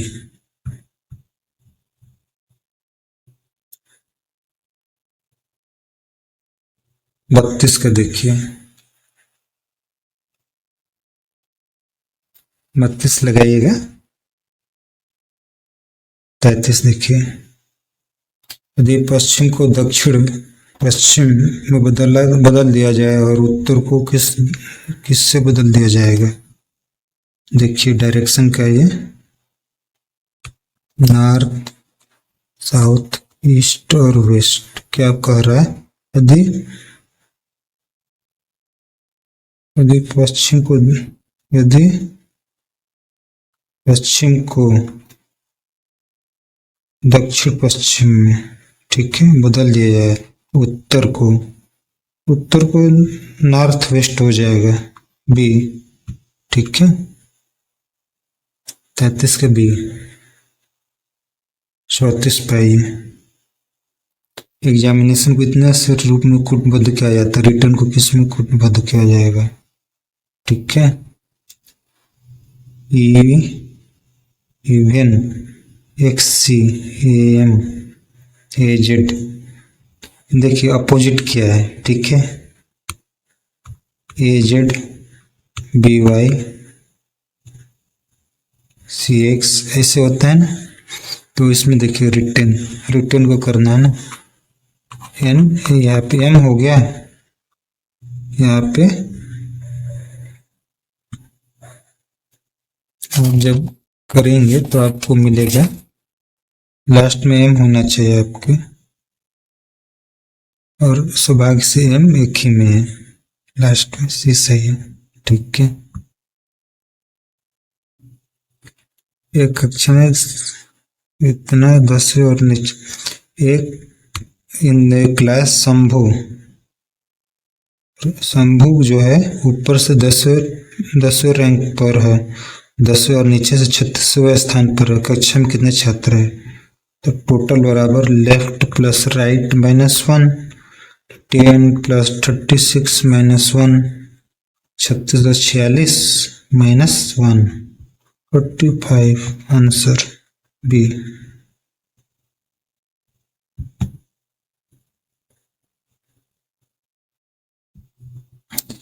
बत्तीस का देखिए, 32 लगाइएगा, 33 देखिए। यदि पश्चिम को दक्षिण पश्चिम में बदल दिया जाए और उत्तर को किससे बदल दिया जाएगा। देखिए डायरेक्शन का ये नॉर्थ साउथ ईस्ट और वेस्ट, क्या कह रहा है, यदि पश्चिम को दक्षिण पश्चिम में, ठीक है, बदल दिया जाए, उत्तर को नॉर्थ वेस्ट हो जाएगा, बी। ठीक है, 33 का बी। 34 पाइए, एग्जामिनेशन को इतना से रूप में कूटबद्ध किया जाता है, रिटर्न को किस में कूटबद्ध किया जाएगा। ठीक है, इवन XC AM AZ, देखिए अपोजिट क्या है। ठीक है, AZ BY CX ऐसे होता है ना, तो इसमें देखिए रिटर्न को करना है ना, एन यहाँ पे M हो गया, यहाँ पे जब करेंगे तो आपको मिलेगा, लास्ट में M होना चाहिए आपके, और सौभाग्य से M एक ही में है, लास्ट में C सही है। ठीक है, एक कक्षा में इतना 10 और नीचे, एक इन क्लास शंभू जो है ऊपर से 10वें रैंक पर है, 10वें और नीचे से 36वें स्थान पर है। कक्षा में कितने छात्र है, तो टोटल बराबर left plus right -1, 10 plus 36 -1, 36 + 46 -1, 45। Answer B.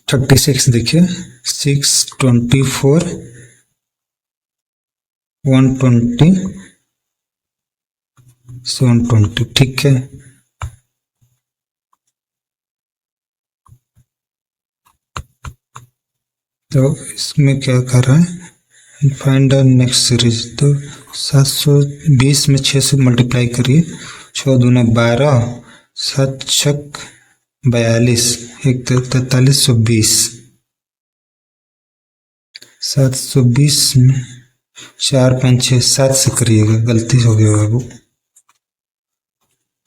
Thirty six देखिए, 6 24 120 720। ठीक है, तो इसमें क्या कर रहा है, फाइंड द नेक्स्ट सीरीज। तो 720 में 6 से मल्टीप्लाई करिए, 6 दूना 12, 7 छक 42, 1 4320। 720 में 4 5 6 7 से करिएगा, गलती हो गया बाबू।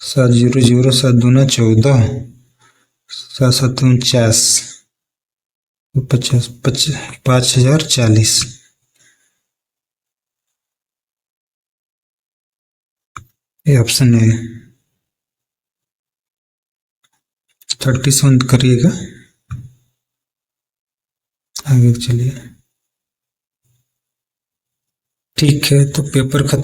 7 0 0 7 दूना 14, 7 7 49, 50 5040। ये ऑप्शन है। 37 करिएगा, आगे चलिए। ठीक है, तो पेपर खत्म।